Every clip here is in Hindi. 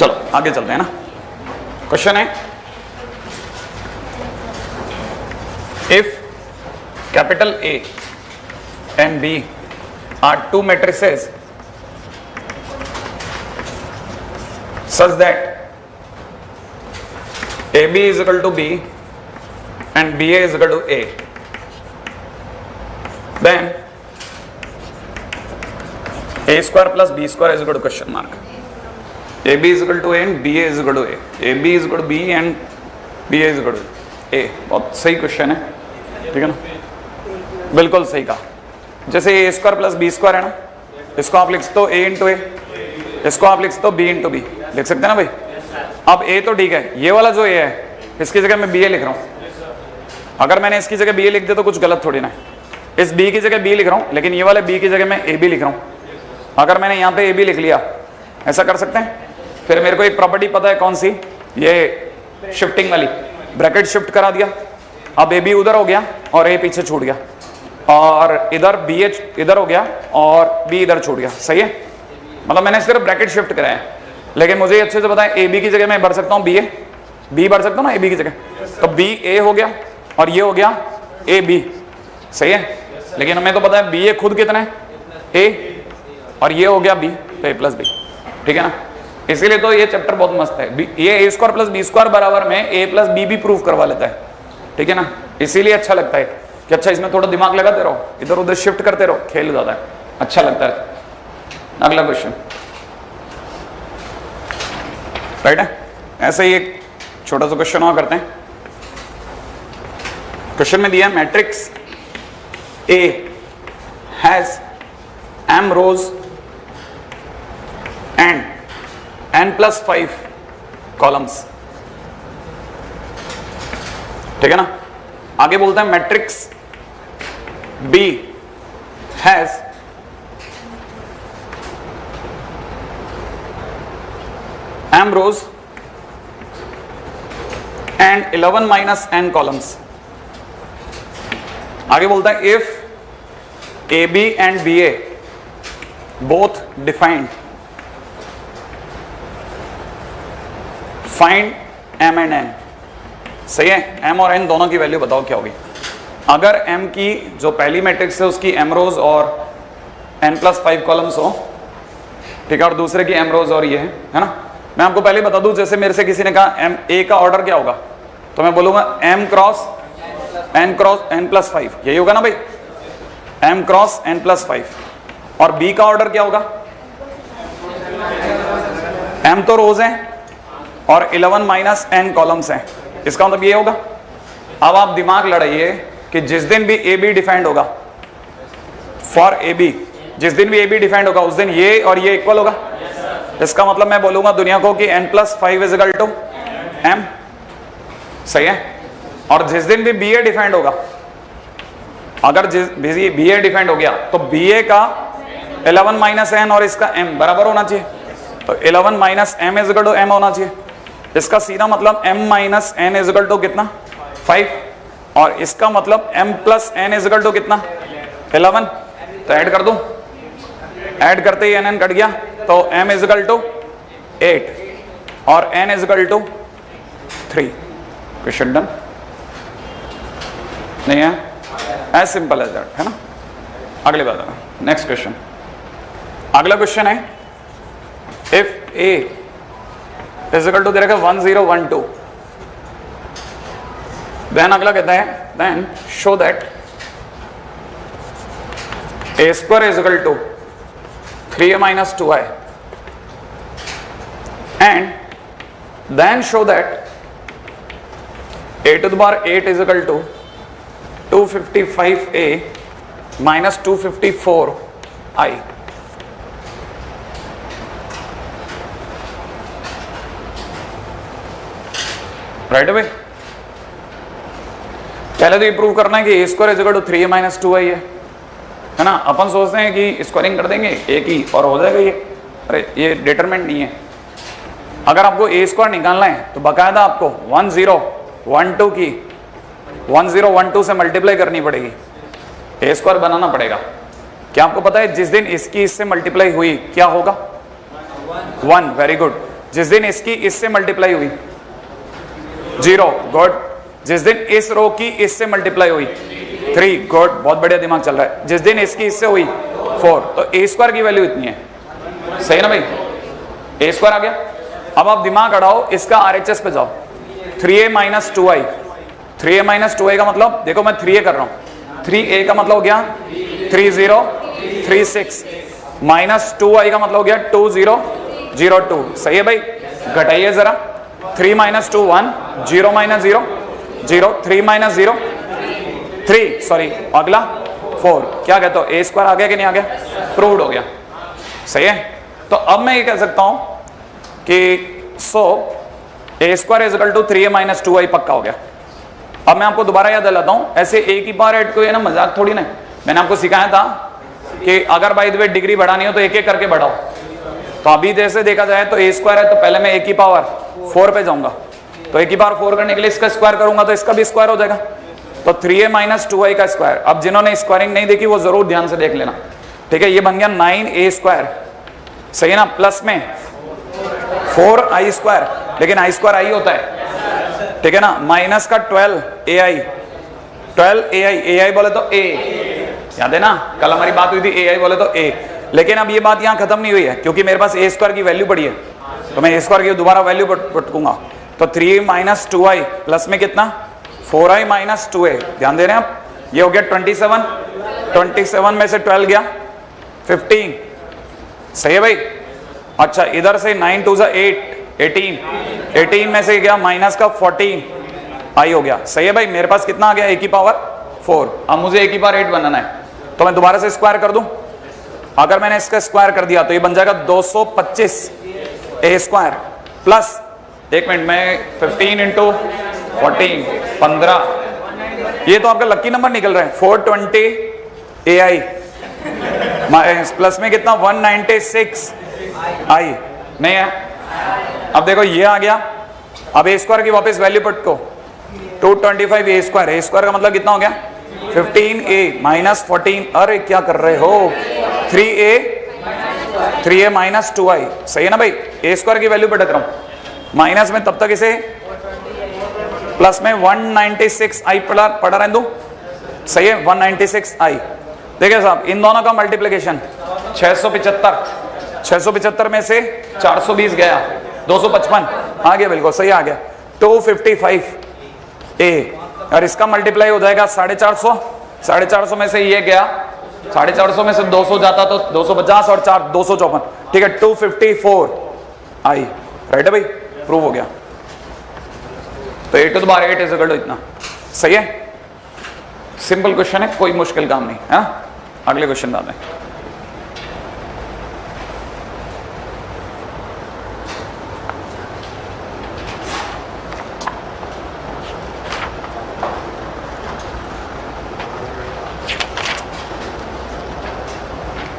चलो आगे चलते हैं ना। क्वेश्चन है, if capital A and B are two matrices such that AB is equal to B and BA is equal to A, then A square plus B square is equal to question mark. AB is equal to A and BA is equal to A. AB is equal to B and BA is equal to A. बहुत सही क्वेश्चन है, ठीक है ना, बिल्कुल सही कहा। जैसे A square plus B square है ना, इसको आप लिख सकते हो A इंटू A, इसको आप लिख सकते हो B इंटू B, लिख सकते हैं ना भाई। अब A तो ठीक है, ये वाला जो A है इसकी जगह मैं BA लिख रहा हूँ। अगर मैंने इसकी जगह BA लिख दिया तो कुछ गलत थोड़ी ना है। इस B की जगह B लिख रहा हूँ, लेकिन ये वाले B की जगह मैं AB लिख रहा हूँ। अगर मैंने यहाँ पे AB लिख लिया, ऐसा कर सकते हैं। फिर मेरे को एक प्रॉपर्टी पता है, कौन सी, ये शिफ्टिंग वाली, ब्रैकेट शिफ्ट करा दिया, अब AB उधर हो गया और A पीछे छूट गया, और इधर BA इधर हो गया और B इधर छूट गया। सही है, मतलब मैंने सिर्फ ब्रैकेट शिफ्ट कराया है। लेकिन मुझे अच्छे से पता है AB की जगह मैं भर सकता हूँ B भर सकता हूँ ना AB की जगह, तो BA हो गया और ये हो गया AB। सही है, लेकिन हमें तो पता है BA खुद कितना है A, और ये हो गया B, तो A प्लस B, ठीक है ना। इसीलिए तो ये चैप्टर बहुत मस्त है। ये A square plus B square बराबर में A प्लस B भी प्रूव करवा लेता है, ठीक है ना। इसीलिए अच्छा लगता है कि अच्छा इसमें थोड़ा दिमाग लगाते रहो, इधर उधर शिफ्ट करते रहो, खेल जाता है, अच्छा लगता है। अगला क्वेश्चन, राइट है। ऐसे ही एक छोटा सा क्वेश्चन और करते हैं। क्वेश्चन में दिया है matrix A has m rows and n plus 5 columns, ठीक है ना। आगे बोलता है matrix B has m rows and 11 minus n columns। आगे बोलता है if AB and BA both defined, find m and n। सही है, m और n दोनों की वैल्यू बताओ क्या होगी। अगर m की जो पहली मैट्रिक्स है उसकी m रोज और n प्लस 5 कॉलम्स हो, ठीक है, और दूसरे की m रोज और ये है ना। मैं आपको पहले बता दूं, जैसे मेरे से किसी ने कहा m a का ऑर्डर क्या होगा, तो मैं बोलूंगा m क्रॉस n प्लस 5, यही होगा ना भाई, m क्रॉस n प्लस 5। और b का ऑर्डर क्या होगा, m तो रोज हैं और 11 माइनस n कॉलम्स हैं, इसका मतलब ये होगा। अब आप दिमाग लड़ाइए कि जिस दिन भी AB डिफाइंड होगा, फॉर AB जिस दिन भी AB डिफाइंड होगा उस दिन ये और ये इक्वल होगा। इसका मतलब मैं बोलूंगा दुनिया को कि n plus 5 is equal to m। सही है, और जिस दिन भी BA डिफाइंड होगा, अगर BA डिफाइंड हो गया तो BA का 11 माइनस n और इसका m बराबर होना चाहिए, तो 11 minus m is equal to m होना चाहिए। इसका सीधा मतलब m minus n is equal to कितना, 5, और इसका मतलब m plus n is equal to कितना, 11। तो ऐड कर दूं, ऐड करते ही n कट गया, तो m इज इक्वल टू 8 और n is equal to 3। Question done नहीं है, एज सिंपल एज दैट, है ना। अगली बात है, नेक्स्ट क्वेश्चन। अगला क्वेश्चन है if A is equal to दे रखा 1 0 1 2, देन अगला कहता है then show that A square is equal to 3a minus 2i, and then show that a to the power 8 is equal to 255a minus 254i। Right है भाई, पहले तो ये प्रूव करना है कि a square is equal to 3a minus 2i है ना। अपन सोचते हैं कि स्क्वायरिंग कर देंगे a की और हो जाएगा ये, अरे ये डिटरमिनेंट नहीं है। अगर आपको a स्क्वायर निकालना है तो बाकायदा आपको 1012 की 1012 से मल्टीप्लाई करनी पड़ेगी, a स्क्वायर बनाना पड़ेगा। क्या आपको पता है जिस दिन इसकी इससे मल्टीप्लाई हुई क्या होगा, 1। Very good. जिस दिन इसकी इससे मल्टीप्लाई हुई 0, गुड। जिस दिन इस रो की इससे मल्टीप्लाई हुई 3, गुड, बहुत बढ़िया दिमाग चल रहा है। जिस दिन इसकी इससे हुई 4, तो ए स्क्वायर की वैल्यू इतनी है, सही ना भाई, ए स्क्वायर आ गया। अब आप दिमाग अड़ाओ, इसका RHS पे जाओ, 3a minus 2i, 3a minus 2i का मतलब देखो मैं 3a कर रहा हूं, 3a का मतलब हो गया 3036 माइनस 2i का मतलब हो गया 2002, सही है भाई। घटाइए जरा, 3 माइनस 2 1, 0 माइनस 0 0, 3 माइनस 0 3, सॉरी अगला 4। क्या कहते हो, ए स्क्वायर आ गया कि नहीं आ गया, प्रूव्ड हो गया, सही है। तो अब मैं ये कह सकता हूं कि A square is equal to 3a minus 2i पक्का हो गया। अब मैं आपको दोबारा याद दिलाता हूं, ऐसे ए की पावर 8 को ये ना मजाक थोड़ी ना, मैंने आपको सिखाया था कि अगर बाय द वे डिग्री बढ़ानी हो तो एक एक करके बढ़ाओ। तो अभी जैसे देखा जाए तो ए स्क्वायर है, तो पहले मैं ए की पावर 4 पे जाऊंगा, तो ए की पावर 4 करने के लिए इसका स्क्वायर करूंगा तो इसका भी स्क्वायर हो जाएगा, तो 3a माइनस 2i का स्क्वायर। अब जिन्होंने स्क्वायरिंग नहीं देखी वो जरूर ध्यान से देख लेना, ठीक है। ये बन गया 9a स्क्वायर, सही है ना, प्लस में 4i स्क्वायर, लेकिन i स्क्वायर आई होता है, ठीक है ना, माइनस का 12ai, 12ai बोले तो a, याद है ना, कल हमारी बात हुई थी ai बोले तो a। लेकिन अब ये बात यहां खत्म नहीं हुई है, क्योंकि मेरे पास ए स्क्वायर की वैल्यू पड़ी है, तो मैं ए स्क्वायर की दोबारा वैल्यू पटकूंगा। तो 3 माइनस 2i प्लस में कितना 4i माइनस 2a, ध्यान दे रहे हैं आप, ये हो गया 27 में से 12 गया 15, सही है भाई। अच्छा इधर से 9 2 8, 18 में से गया माइनस का 14i हो गया, सही है भाई। मेरे पास कितना आ गया, ए की पावर 4। अब मुझे ए की पावर 8 बनाना है, तो मैं दोबारा से स्क्वायर कर दूं। अगर मैंने इसका स्क्वायर कर दिया तो ये बन जाएगा 225 ए स्क्वायर प्लस, एक मिनट में 15 इंटू 14 15, ये तो आपका लकी नंबर निकल रहा है, 420 ai प्लस में कितना 196 आई नहीं है। अब देखो ये आ गया, अब ए स्क्वायर की वापस वैल्यू पटको, 225 ए स्क्वायर का मतलब कितना हो गया 15a माइनस 14, अरे क्या कर रहे हो, 3a माइनस 2i, सही है ना भाई। ए स्क्वायर की वैल्यू पटक रहा हूं माइनस में, तब तक इसे प्लस में 196i पढ़ा रहने दो, सही है 196i। देखिए साहब इन दोनों का मल्टीप्लिकेशन 675 में से 420 गया 255 आ गया, बिल्कुल सही आ गया 255a, और इसका मल्टीप्लाई हो जाएगा 450 में से ये गया 450 में से 200 जाता तो 250 और 4 254, ठीक है 254i, राइट है भाई, प्रूव हो गया। तो 8 to the power 8 is equal to इतना, सही है, सिंपल क्वेश्चन है, कोई मुश्किल काम नहीं है। अगले क्वेश्चन डालते हैं।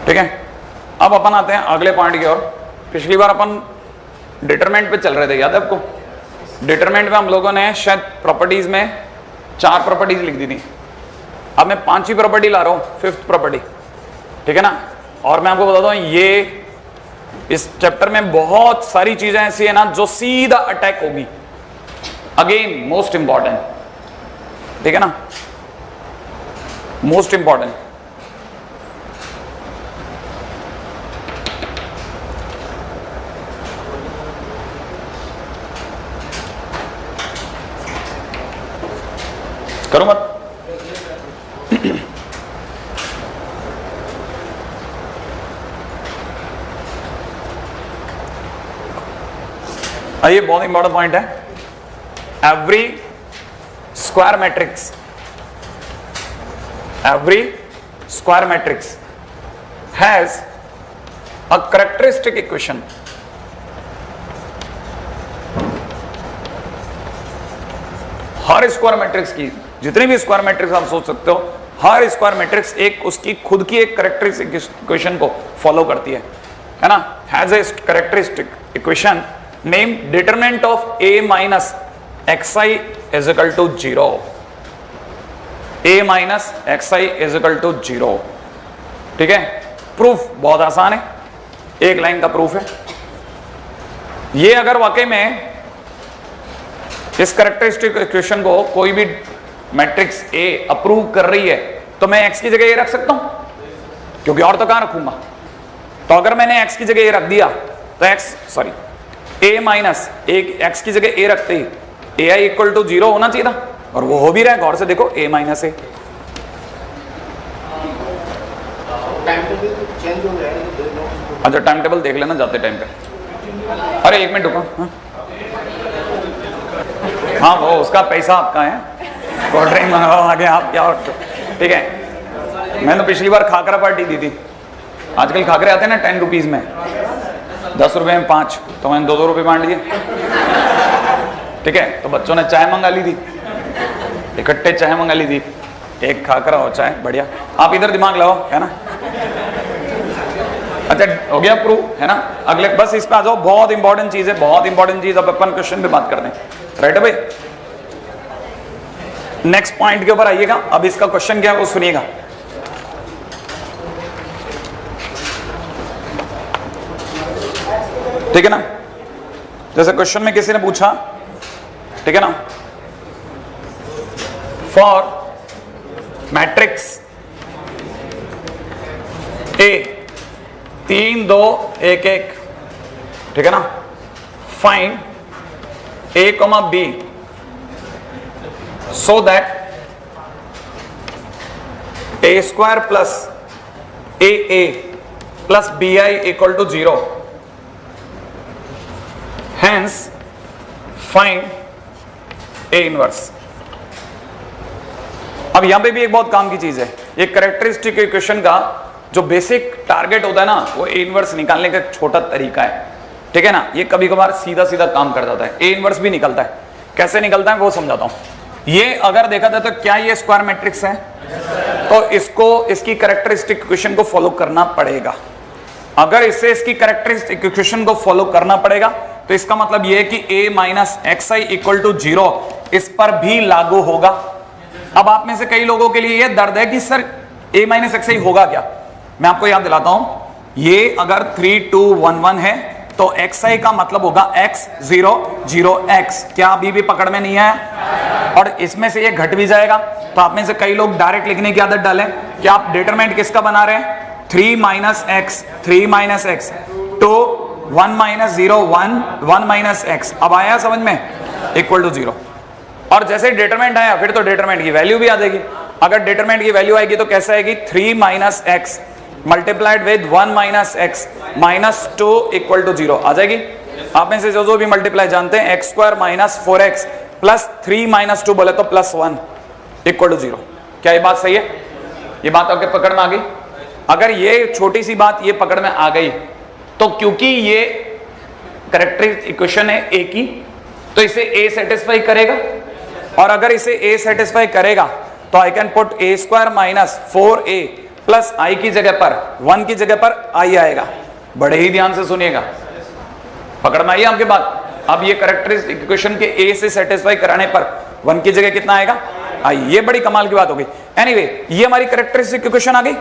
ठीक है, अब अपन आते हैं अगले पॉइंट की ओर। पिछली बार अपन डिटरमिनेंट पे चल रहे थे, याद है आपको। डिटरमिनेंट में हम लोगों ने शायद प्रॉपर्टीज में 4 प्रॉपर्टीज लिख दी थी, अब मैं 5वीं प्रॉपर्टी ला रहा हूं, 5th प्रॉपर्टी, ठीक है ना। और मैं आपको बताता हूं ये इस चैप्टर में बहुत सारी चीजें ऐसी है ना जो सीधा अटैक होगी, अगेन मोस्ट इंपॉर्टेंट, ठीक है ना, मोस्ट इंपॉर्टेंट। करो मत, ये बहुत इंपॉर्टेंट पॉइंट है। Every square matrix has a characteristic equation. Her square matrix की, जितने भी स्क्वायर मैट्रिक्स आप सोच सकते हो, हर स्क्वायर मैट्रिक्स एक उसकी खुद की एक कैरेक्टरिस्टिक इक्वेशन को फॉलो करती है ना। Has a characteristic equation name determinant of a minus xi is equal to 0। a minus xi is equal to 0, ठीक है। प्रूफ बहुत आसान है, एक लाइन का प्रूफ है। ये अगर वाकई में इस कैरेक्टरिस्टिक इक्वेशन को कोई भी मैट्रिक्स ए अप्रूव कर रही है तो मैं x की जगह ए रख सकता हूं, क्योंकि और तो कहां रखूंगा। तो अगर मैंने x की जगह ए रख दिया तो a माइनस x की जगह ए रखते ही ai इक्वल टू 0 होना चाहिए था, और वो हो भी रहा है। गौर से देखो a माइनस ए। अच्छा टाइम टेबल देख लेना जाते टाइम पे। अरे एक मिनट रुको। हाँ वो उसका पैसा आपका है, कोल्ड ड्रिंक मंगाओ आगे आप क्या। ठीक है, मैंने तो पिछली बार खाकरा पार्टी दी थी। आजकल खाकरे आते हैं ना 10 रुपीज में, 10 रुपए में 5, तो मैंने 2-2 रुपए बांट लिए। ठीक है, तो बच्चों ने चाय मंगा ली थी, इकट्ठे चाय मंगा ली थी, एक खाकरा और चाय, बढ़िया। आप इधर दिमाग लगाओ, है ना। अच्छा हो गया प्रूव, है ना। अगले बस इस पे आ जाओ, बहुत इंपॉर्टेंट चीज है, बहुत इंपॉर्टेंट चीज। अब अपन क्वेश्चन पे बात करते हैं, राइट है भाई। नेक्स्ट पॉइंट के ऊपर आइएगा। अब इसका क्वेश्चन क्या है वो सुनिएगा। ठीक है ना, जैसे क्वेश्चन में किसी ने पूछा, ठीक है ना, फॉर मैट्रिक्स ए 3 2 1 1, ठीक है ना, find a, b so that a square plus aa plus bi equal to 0, hence find a inverse। अब यहां पे भी एक बहुत काम की चीज है, ये कैरेक्टरिस्टिक इक्वेशन का जो बेसिक टारगेट होता है ना, वो ए इनवर्स निकालने का एक छोटा तरीका है। ठीक है ना, ये कभी कभार सीधा सीधा काम कर जाता है, ए इनवर्स भी निकलता है। कैसे निकलता है वो समझाता हूं। ये अगर देखा जाए तो क्या ये स्क्वायर मैट्रिक्स है, तो इसको इसकी कैरेक्टरिस्टिक इक्वेशन को फॉलो करना पड़ेगा। अगर इससे इसकी कैरेक्टरिस्टिक इक्वेशन को फॉलो करना पड़ेगा तो इसका मतलब ये है कि a minus x I equal to 0 इस पर भी लागू होगा। अब आप में से कई लोगों के लिए यह दर्द है कि सर a माइनस एक्स आई होगा क्या। मैं आपको याद दिलाता हूं, ये अगर 3 2 1 1 है तो xi का मतलब होगा x 0 0 x। क्या अभी भी पकड़ में नहीं है? और इसमें से ये घट भी जाएगा। तो आप में से कई लोग डायरेक्ट लिखने की आदत डालें कि आप डिटरमिनेंट किसका बना रहे हैं, 3 माइनस एक्स 3 माइनस एक्स तो 1 माइनस 0 1 1 माइनस एक्स। अब आया समझ में, इक्वल टू 0। और जैसे ही डिटरमिनेंट आया फिर तो डिटरमिनेंट की वैल्यू भी आ जाएगी। अगर डिटरमिनेंट की वैल्यू आएगी तो कैसे आएगी, 3 minus x multiplied with 1 minus x minus 2 equal to 0 आ जाएगी। आप में से जो भी मल्टीप्लाई जानते हैं, x square minus 4x plus 3 minus 2 बोले तो प्लस 1 इक्वल टू 0। क्या ये बात सही है? ये बात आपके पकड़ में आ गई? अगर ये छोटी सी बात ये पकड़ में आ गई तो क्योंकि ये कैरेक्टरिस्टिक इक्वेशन है ए की, तो इसे ए सेटिस्फाई करेगा। और अगर इसे ए सेटिस्फाई करेगा तो I can put A square minus 4a plus I की जगह पर 1 की जगह पर आई आएगा। बड़े ही ध्यान से सुनिएगा, पकड़ में आई आपके बात। अब ये कैरेक्टरिस्टिक इक्वेशन के ए से सेटिस्फाई कराने पर 1 की जगह कितना आएगा, आई। ये बड़ी कमाल की बात हो गई। एनीवे, ये हमारी कैरेक्टरिस्टिक इक्वेशन आ गई।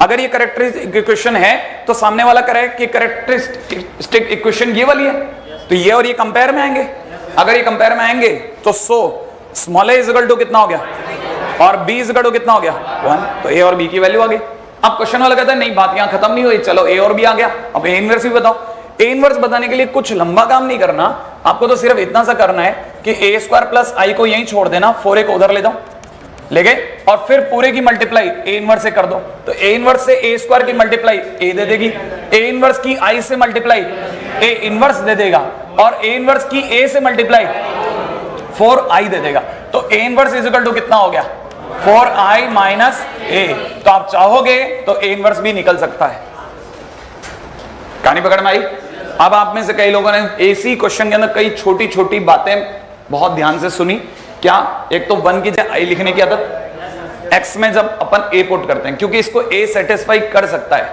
अगर ये कैरेक्टरिस्टिक इक्वेशन है तो सामने वाला करे कि कैरेक्टरिस्टिक इक्वेशन ये वाली है, तो ये और ये कंपेयर में आएंगे। अगर ये कंपेयर में आएंगे तो small a is equal to कितना हो गया और b इज इक्वल टू कितना हो गया 1। तो a और b की वैल्यू आ गई। अब क्वेश्चन वाला कहता है नहीं, बात यहां खत्म नहीं हुई, चलो a और b आ गया, अब a इनवर्स भी बताओ। a इनवर्स बताने के लिए कुछ लंबा काम नहीं करना, आपको तो सिर्फ इतना सा करना है कि a स्क्वायर प्लस i को यहीं छोड़ देना, 4a को उधर ले जाओ, ले गए, और फिर पूरे की मल्टीप्लाई a इनवर्स से कर दो। तो a इनवर्स से a स्क्वायर की मल्टीप्लाई a दे देगी, a इनवर्स की i से मल्टीप्लाई a इनवर्स दे देगा, और a इनवर्स की a से मल्टीप्लाई 4i दे देगा। तो a inverse is equal to कितना हो गया 4i माइनस a। तो आप चाहोगे तो a इनवर्स भी निकल सकता है। कहानी पकड़ में आई? अब आप में से कई लोगों ने एसी क्वेश्चन के अंदर कई छोटी छोटी बातें बहुत ध्यान से सुनी। क्या? एक तो 1 की जगह i लिखने की आदत, x में जब अपन a पुट करते हैं, क्योंकि इसको a सेटिस्फाई कर सकता है,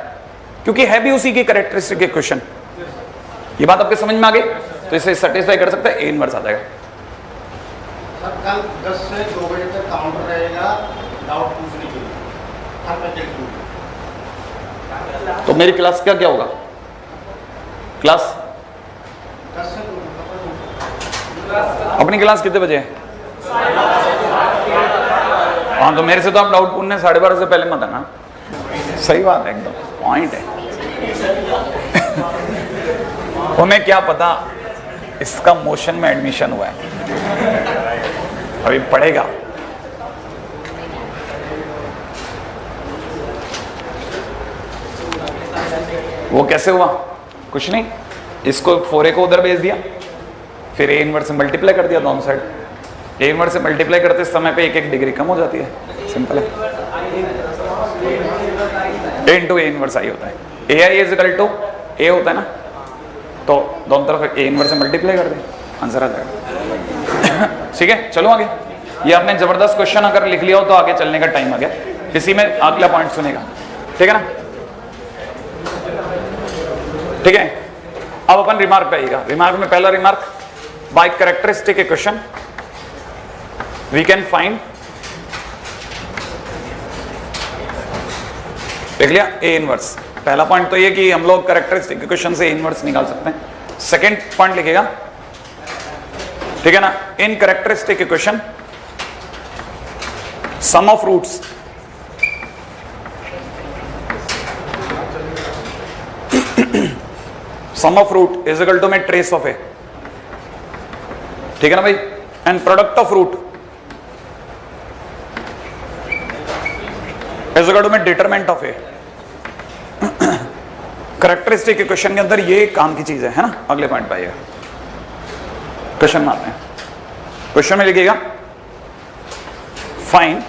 क्योंकि है भी उसी की कैरेक्टरिस्टिक इक्वेशन। ये बात आपके समझ में आ गई? तो इसे सेटिस्फाई कर सकता है, a इनवर्स आ जाएगा। कल 10 से 2 बजे तक काउंटर रहेगा डाउट पूछने के लिए, हर फैकल्टी। तो मेरी क्लास का क्या होगा? क्लास अपनी क्लास कितने बजे है? हाँ, तो मेरे से तो आप डाउट पूछने 12:30 से पहले मत आना। सही बात है, एकदम पॉइंट है। उन्हें क्या पता इसका मोशन में एडमिशन हुआ है, अभी पढ़ेगा। वो कैसे हुआ? कुछ नहीं, इसको 4a को उधर भेज दिया, फिर a इनवर्स से मल्टीप्लाई कर दिया दोनों साइड। a इनवर्स से मल्टीप्लाई करते समय पे 1-1 डिग्री कम हो जाती है, सिंपल है। a into a inverse I होता है, ai is equal to a होता है ना, तो दोनों तरफ a इनवर्स से मल्टीप्लाई कर दें, आंसर आ जाएगा। ठीक है, चलो आगे। ये आपने जबरदस्त क्वेश्चन अगर लिख लिया हो तो आगे चलने का टाइम आ गया। इसी में अगला पॉइंट सुनेगा, ठीक है ना? ठीक है, अब अपन रिमार्क पे आएगा। रिमार्क में पहला remark, by characteristic equation we can find, देख लिया, ए इनवर्स। पहला पॉइंट तो ये कि हम लोग कैरेक्टरिस्टिक इक्वेशन से इनवर्स निकाल सकते हैं। सेकंड पॉइंट लिखेगा, ठीक है ना, in characteristic equation sum of roots sum of root is equal to में ट्रेस ऑफ ए, ठीक है ना भाई, and product of root is equal to में determinant of A. Characteristic equation के अंदर ये काम की चीज है ना। अगले पॉइंट पे आइएगा, क्वेश्चन में आते हैं। क्वेश्चन में लिखिएगा, find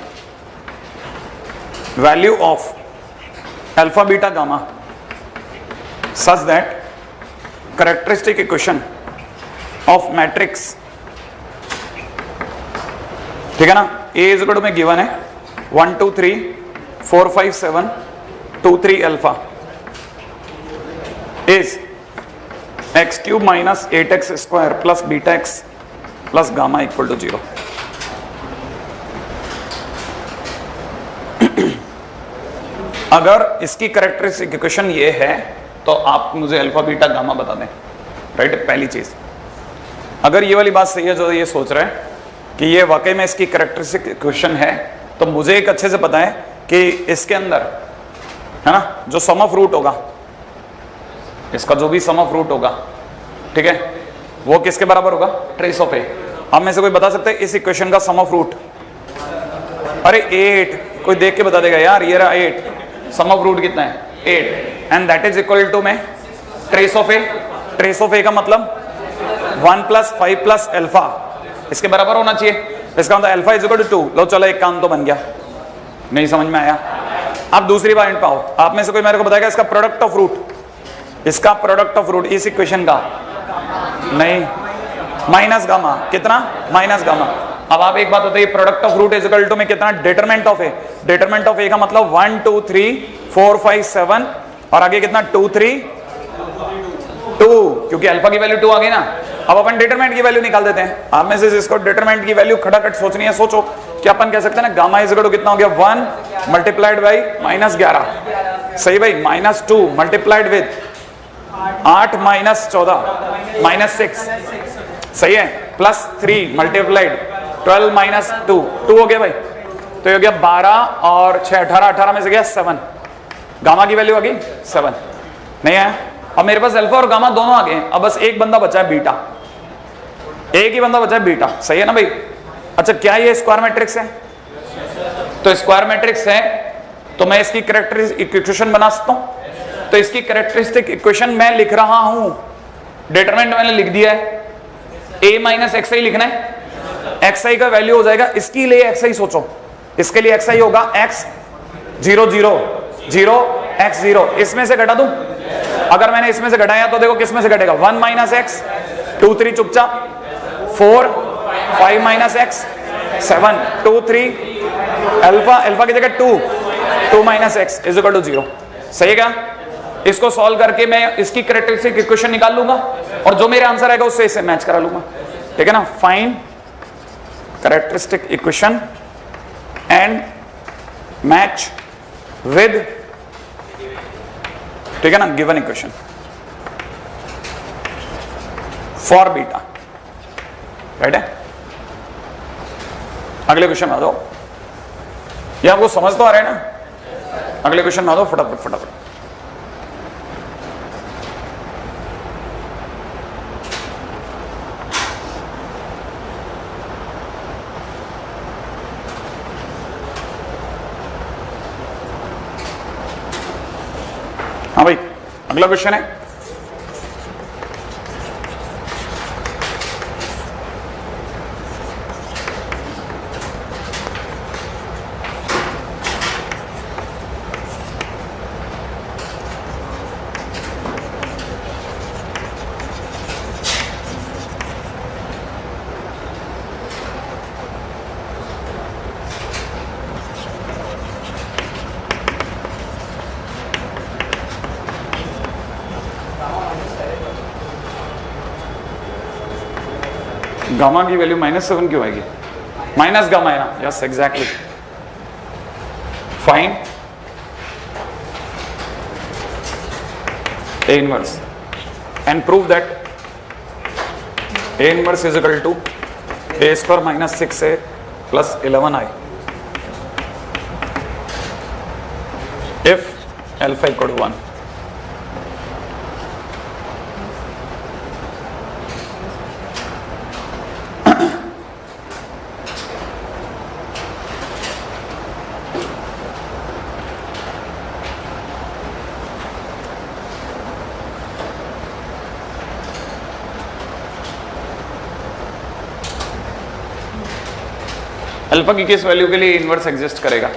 value of alpha beta gamma such that characteristic equation of matrix, ठीक है ना, ए इज इक्वल टू में गिवन है 1 2 3 4 5 7 2 3 alpha is x cube minus 8x square plus beta x plus gamma equal to 0। अगर इसकी कैरेक्टरिस्टिक इक्वेशन ये है तो आप मुझे अल्फा बीटा गामा बता दें, राइट? पहली चीज, अगर ये वाली बात सही है जो ये सोच रहे हैं कि ये वाकई में इसकी कैरेक्टरिस्टिक इक्वेशन है, तो मुझे एक अच्छे से पता है कि इसके अंदर, है ना, जो सम ऑफ रूट होगा, इसका जो भी सम ऑफ रूट होगा, ठीक है, वो किसके बराबर होगा? ट्रेस ऑफ ए। हम में से कोई बता सकते हैं इस इक्वेशन का सम ऑफ रूट? अरे 8, कोई देख के बता देगा यार, ये रहा 8, सम ऑफ रूट कितना है? 8, and that is equal to में trace of A. Trace of A का मतलब 1 + 5 + अल्फा, इसके बराबर होना चाहिए। इसका मतलब अल्फा इज इक्वल टू 2। लो चलो, एक काम तो बन गया। नहीं समझ में आया? अब दूसरी पॉइंट पाओ, आप में से कोई मेरे को बताएगा इसका प्रोडक्ट ऑफ रूट, इसका प्रोडक्ट ऑफ रूट इस इक्वेशन का? नहीं, माइनस गामा। कितना? Minus gamma. अब आप एक बात बताइए, product of root is equal to में कितना? Determinant of A. Determinant of A का मतलब 1 2 3 4 5 7 और आगे कितना? 2 3 2, क्योंकि अल्फा की वैल्यू 2 आ गई ना। अब अपन डिटरमिनेंट की वैल्यू निकाल देते हैं। आप में से जिसको डिटरमिनेंट की वैल्यू खटाखट सोचनी है सोचो। क्या अपन कह सकते हैं ना, गामा इज इक्वल टू कितना हो गया? 1 मल्टीप्लाइड बाई -11, सही भाई, -2 मल्टीप्लाइड विद 8 - 14 -6, सही है, +3 मल्टीप्लाइड 12 - 2 हो गया भाई। तो ये हो गया 12 और 6 18, 18 में से गया 7, गामा की वैल्यू आ गई 7। नहीं है? अब मेरे पास अल्फा और गामा दोनों आ गए, अब बस एक बंदा बचा है बीटा, एक ही बंदा बचा है बीटा, सही है ना भाई? अच्छा, क्या ये स्क्वायर मैट्रिक्स है? तो स्क्वायर मैट्रिक्स है तो मैं इसकी कैरेक्टरिस्टिक इक्वेशन बना सकता हूं। तो इसकी कैरेक्टरिस्टिक इक्वेशन मैं लिख रहा हूं, डिटरमिनेंट मैंने लिख दिया है, a - xi लिखना है। xi का वैल्यू हो जाएगा, इसके लिए xi सोचो, इसके लिए xi होगा x 0 0 0 x 0। इसमें से घटा दूं? अगर मैंने इसमें से घटाया तो देखो किस में से घटेगा? 1 - x 2 3 चुपचाप 4 5 - x 7 2 3 अल्फा की जगह 2 - x इज इक्वल टू 0, सही है क्या? इसको सॉल्व करके मैं इसकी कैरेक्टरिस्टिक इक्वेशन निकाल लूंगा और जो मेरा आंसर आएगा उससे इसे मैच करा लूंगा, ठीक है ना? Find characteristic equation and match with, ठीक है ना, given equation for beta. Right है। अगले क्वेश्चन में आ जाओ, ये आपको समझ तो आ रहा है ना। अगले क्वेश्चन में आ जाओ फटाफट फटाफट। हाँ भाई, अगला क्वेश्चन है गामा की वैल्यू -7 क्यों आएगी? माइनस गामा है ना, yes exactly. Fine A inverse and prove that A inverse is equal to A square minus 6A plus 11I if alpha equal to 1. Alpha की किस वैल्यू के लिए इन्वर्स एग्जिस्ट करेगा?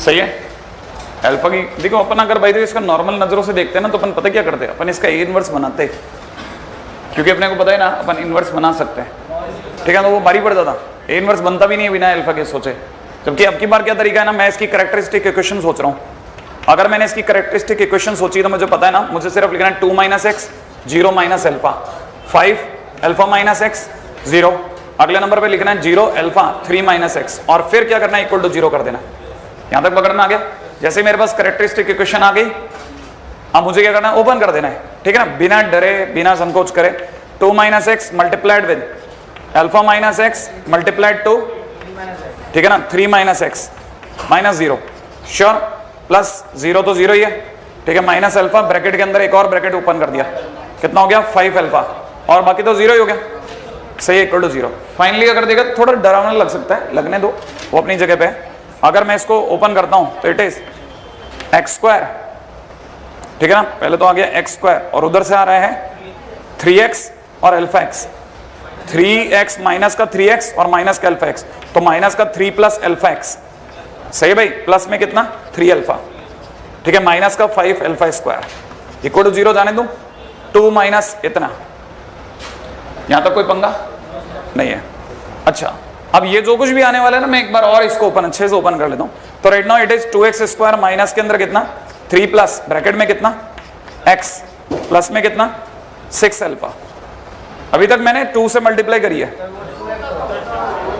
सही है। अल्फा की देखो, अपन अगर भाई इसका नॉर्मल नजरों से देखते हैं ना तो अपन पता क्या करते हैं, अपन इसका ए इन्वर्स बनाते हैं, क्योंकि अपने को पता है ना अपन इन्वर्स बना सकते हैं, ठीक है। तो वो भारी पड़ जाता, ए इन्वर्स बनता भी नहीं है बिना अल्फा के सोचे। जबकि अब की बार क्या तरीका है ना, मैं इसकी कैरेक्टरिस्टिक इक्वेशन सोच रहा हूँ। अगर मैंने इसकी कैरेक्टरिस्टिक इक्वेशन सोची तो मुझे पता है ना, मुझे सिर्फ लिखना है 2 - x 0 - अल्फा 5 अल्फा - x 0, अगले नंबर पे लिखना है 0 अल्फा 3 - x और फिर क्या करना है, इक्वल टू 0 कर देना। यहां तक पकड़ना आ गया। जैसे मेरे पास कैरेक्टरिस्टिक इक्वेशन आ गई, अब मुझे क्या करना है, ओपन कर देना है, ठीक है ना, बिना डरे बिना संकोच करे। 2 - x multiplied with alpha -x multiplied to, ठीक है ना, 3 - x -0 श्योर, प्लस 0 तो 0 ही है, ठीक है, माइनस अल्फा ब्रैकेट के अंदर एक और ब्रैकेट ओपन कर दिया, कितना हो गया 5 अल्फा और बाकी तो 0 ही हो गया, सही है, इक्वल टू 0। फाइनली अगर देखा तो थोड़ा डरावना लग सकता है, लगने दो, वो अपनी जगह पे है। अगर मैं इसको ओपन करता हूं तो इट इज एक्स स्क्वायर, ठीक है ना, पहले तो आ गया एक्स स्क्वायर और उधर से आ रहा है 3x और अल्फा x, 3x माइनस का 3x और माइनस का अल्फा x, तो माइनस का 3 प्लस अल्फा x, सही है भाई, प्लस में कितना 3 अल्फा, ठीक है, माइनस का 5 अल्फा स्क्वायर इक्वल टू 0 जाने दूं, 2 माइनस इतना, यहां तक कोई पंगा नहीं है। अच्छा, अब ये जो कुछ भी आने वाला है ना, मैं एक बार और इसको ओपन अच्छे से ओपन कर लेता हूं। तो right now it is 2x square minus के अंदर कितना 3 प्लस ब्रैकेट में कितना x प्लस में कितना 6 अल्फा। अभी तक मैंने 2 से मल्टीप्लाई करी है,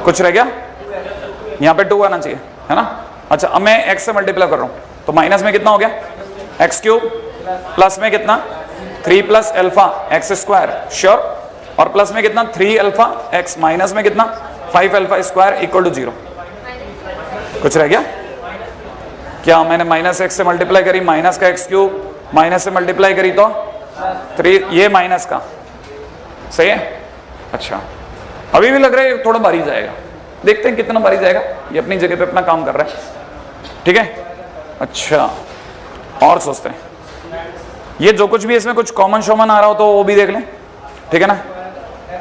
कुछ रह गया, यहां पे 2 आना चाहिए, है ना। अच्छा, अब मैं x से मल्टीप्लाई कर रहा हूं तो माइनस में कितना हो गया x क्यूब प्लस में कितना 3 plus alpha x square sure, और प्लस में कितना 3 अल्फा x माइनस में कितना 5 अल्फा स्क्वायर इक्वल टू 0। कुछ रह गया क्या? मैंने माइनस x से मल्टीप्लाई करी, माइनस का x क्यूब, माइनस से मल्टीप्लाई करी तो 3, ये माइनस का, सही है। अच्छा, अभी भी लग रहा है थोड़ा भारी जाएगा, देखते हैं कितना भारी जाएगा, ये अपनी जगह पे अपना काम कर रहा है, ठीक है। अच्छा, और सोचते हैं, ये जो कुछ भी इसमें कुछ कॉमन शॉमन आ रहा हो तो वो भी देख लें, ठीक है ना।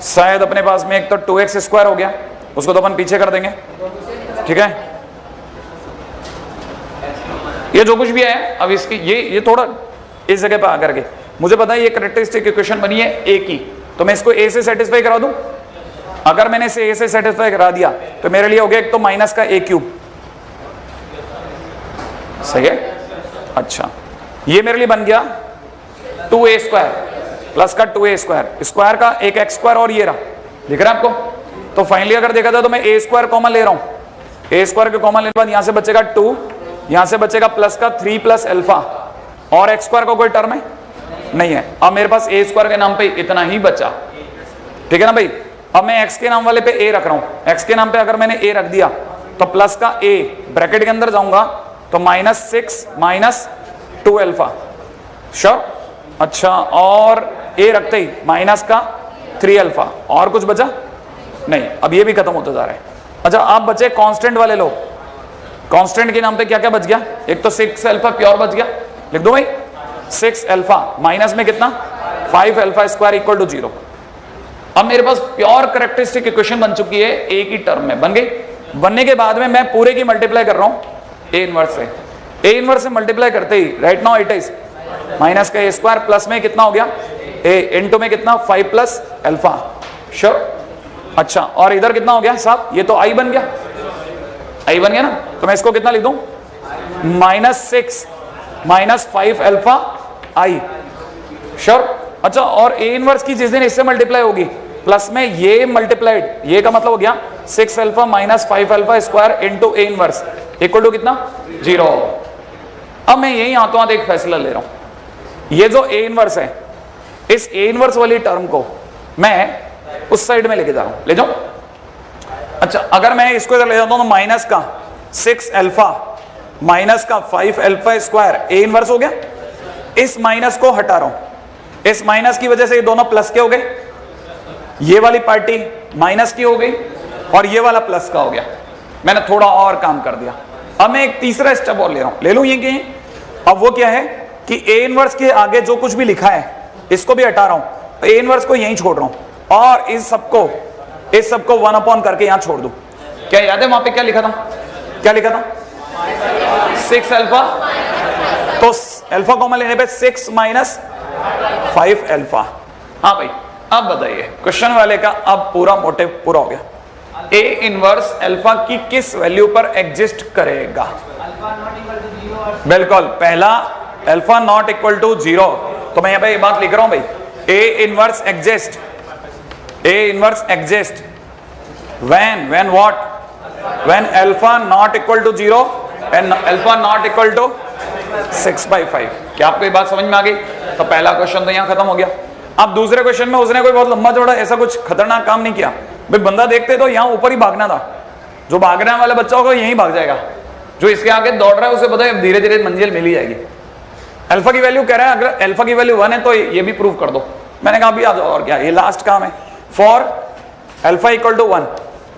शायद अपने पास में एक तो 2x स्क्वायर हो गया, उसको तो अपन पीछे कर देंगे, ठीक है। ये जो कुछ भी है, अब इसकी ये थोड़ा इस जगह पे आकर के मुझे पता है ये कैरेक्टरिस्टिक इक्वेशन बनी है a की, तो मैं इसको a से सेटिस्फाई करा दूं। अगर मैंने इसे a से सेटिस्फाई करा दिया तो मेरे लिए हो गया एक तो माइनस का a क्यूब, सही है। अच्छा, ये मेरे लिए बन गया 2a स्क्वायर प्लस का 2a स्क्वायर, स्क्वायर का एक x स्क्वायर और ये रहा, दिख रहा है आपको। तो फाइनली अगर देखा जाए तो मैं a स्क्वायर कॉमन ले रहा हूं, a स्क्वायर के कॉमन लेने के बाद यहां से बचेगा 2, यहां से बचेगा प्लस का 3 प्लस अल्फा, और x स्क्वायर का कोई टर्म है नहीं है। अब मेरे पास a स्क्वायर के नाम पे इतना ही बचा, ठीक है ना भाई। अब मैं x के नाम वाले पे a रख रहा हूं, x के नाम पे अगर मैंने a रख दिया तो प्लस का a ब्रैकेट के अंदर जाऊंगा तो -6 - 2 अल्फा। श्योर? अच्छा, और a रखते ही माइनस का 3 अल्फा। और कुछ बचा नहीं, अब ये भी खत्म होता जा रहा है। अच्छा, आप बचे कांस्टेंट वाले लोग। कांस्टेंट के नाम पे क्या क्या बच गया? एक तो 6 अल्फा प्योर बच गया, लिख दो भाई 6 अल्फा माइनस में कितना 5 अल्फा स्क्वायर इक्वल टू 0। अब मेरे पास प्योर कैरेक्टरिस्टिक इक्वेशन बन चुकी है ए की टर्म में, बन गई। बनने के बाद में मैं पूरे की मल्टीप्लाई कर रहा हूं ए इनवर्स से। ए इनवर्स से मल्टीप्लाई करते ही right now it is minus का ए स्क्वायर प्लस में कितना हो गया ए इनटू में कितना 5 प्लस अल्फा। श्योर? अच्छा, और इधर कितना हो गया साहब? ये तो आई बन गया, आई बन गया ना। तो मैं इसको कितना लिख दूं -6 - 5 अल्फा आई। श्योर? अच्छा, और ए इनवर्स की जिस दिन इससे मल्टीप्लाई होगी प्लस में ये मल्टीप्लाइड, ये का मतलब हो गया 6 alpha - 5 alpha square into A inverse equal to कितना 0। अब मैं यही हाथों हाथ एक फैसला ले रहा हूं, ये जो ए इनवर्स है इस ए इनवर्स वाली टर्म को मैं उस साइड में लेके जा रहा हूं, ले जाओ। अच्छा, अगर मैं इसको इधर ले जाता हूं तो माइनस का 6 अल्फा माइनस का 5 अल्फा स्क्वायर ए इनवर्स हो गया। इस माइनस को हटा रहा हूं, इस माइनस की वजह से ये दोनों प्लस के हो गए, ये वाली पार्टी माइनस की हो गई और ये वाला प्लस का हो गया। मैंने थोड़ा और काम कर दिया। अब मैं एक तीसरा स्टेप और ले रहा हूं, ले लूं ये कि अब वो क्या है कि ए इनवर्स के आगे जो कुछ भी लिखा है इसको भी हटा रहा हूं, ए इनवर्स को यहीं छोड़ रहा हूं और इस सबको 1 अपॉन करके यहां छोड़ दूं। क्या याद है वहां पे क्या लिखा था? क्या लिखा था? 6 अल्फा, तो अल्फा कॉमन लेने पे 6 - 5 अल्फा। हाँ भाई, अब बताइए क्वेश्चन वाले का अब पूरा मोटिव पूरा हो गया। ए इनवर्स अल्फा की किस वैल्यू पर एग्जिस्ट करेगा? बिल्कुल, पहला अल्फा नॉट इक्वल टू 0। तो मैं यहां पे ये बात लिख रहा हूं भाई, A inverse exist, A inverse exists when what? When alpha not equal to 0 and alpha not equal to 6/5। क्या आपको ये बात समझ में आ गई? तो पहला क्वेश्चन तो यहाँ खत्म हो गया। अब दूसरे क्वेश्चन में उसने कोई बहुत लंबा चौड़ा ऐसा कुछ खतरनाक काम नहीं किया भाई। बंदा देखते तो यहाँ ऊपर ही भागना था, जो भागने वाला बच्चा होगा यहीं भाग जाएगा, जो इसके आगे दौड़ रहा है उसे पता है धीरे धीरे मंजिल मिल ही जाएगी। अल्फा की वैल्यू कह रहा है, अगर अल्फा की वैल्यू 1 है तो ये भी प्रूव कर दो। मैंने कहा अभी आ जाओ, और क्या, ये लास्ट काम है। फॉर अल्फा इक्वल टू 1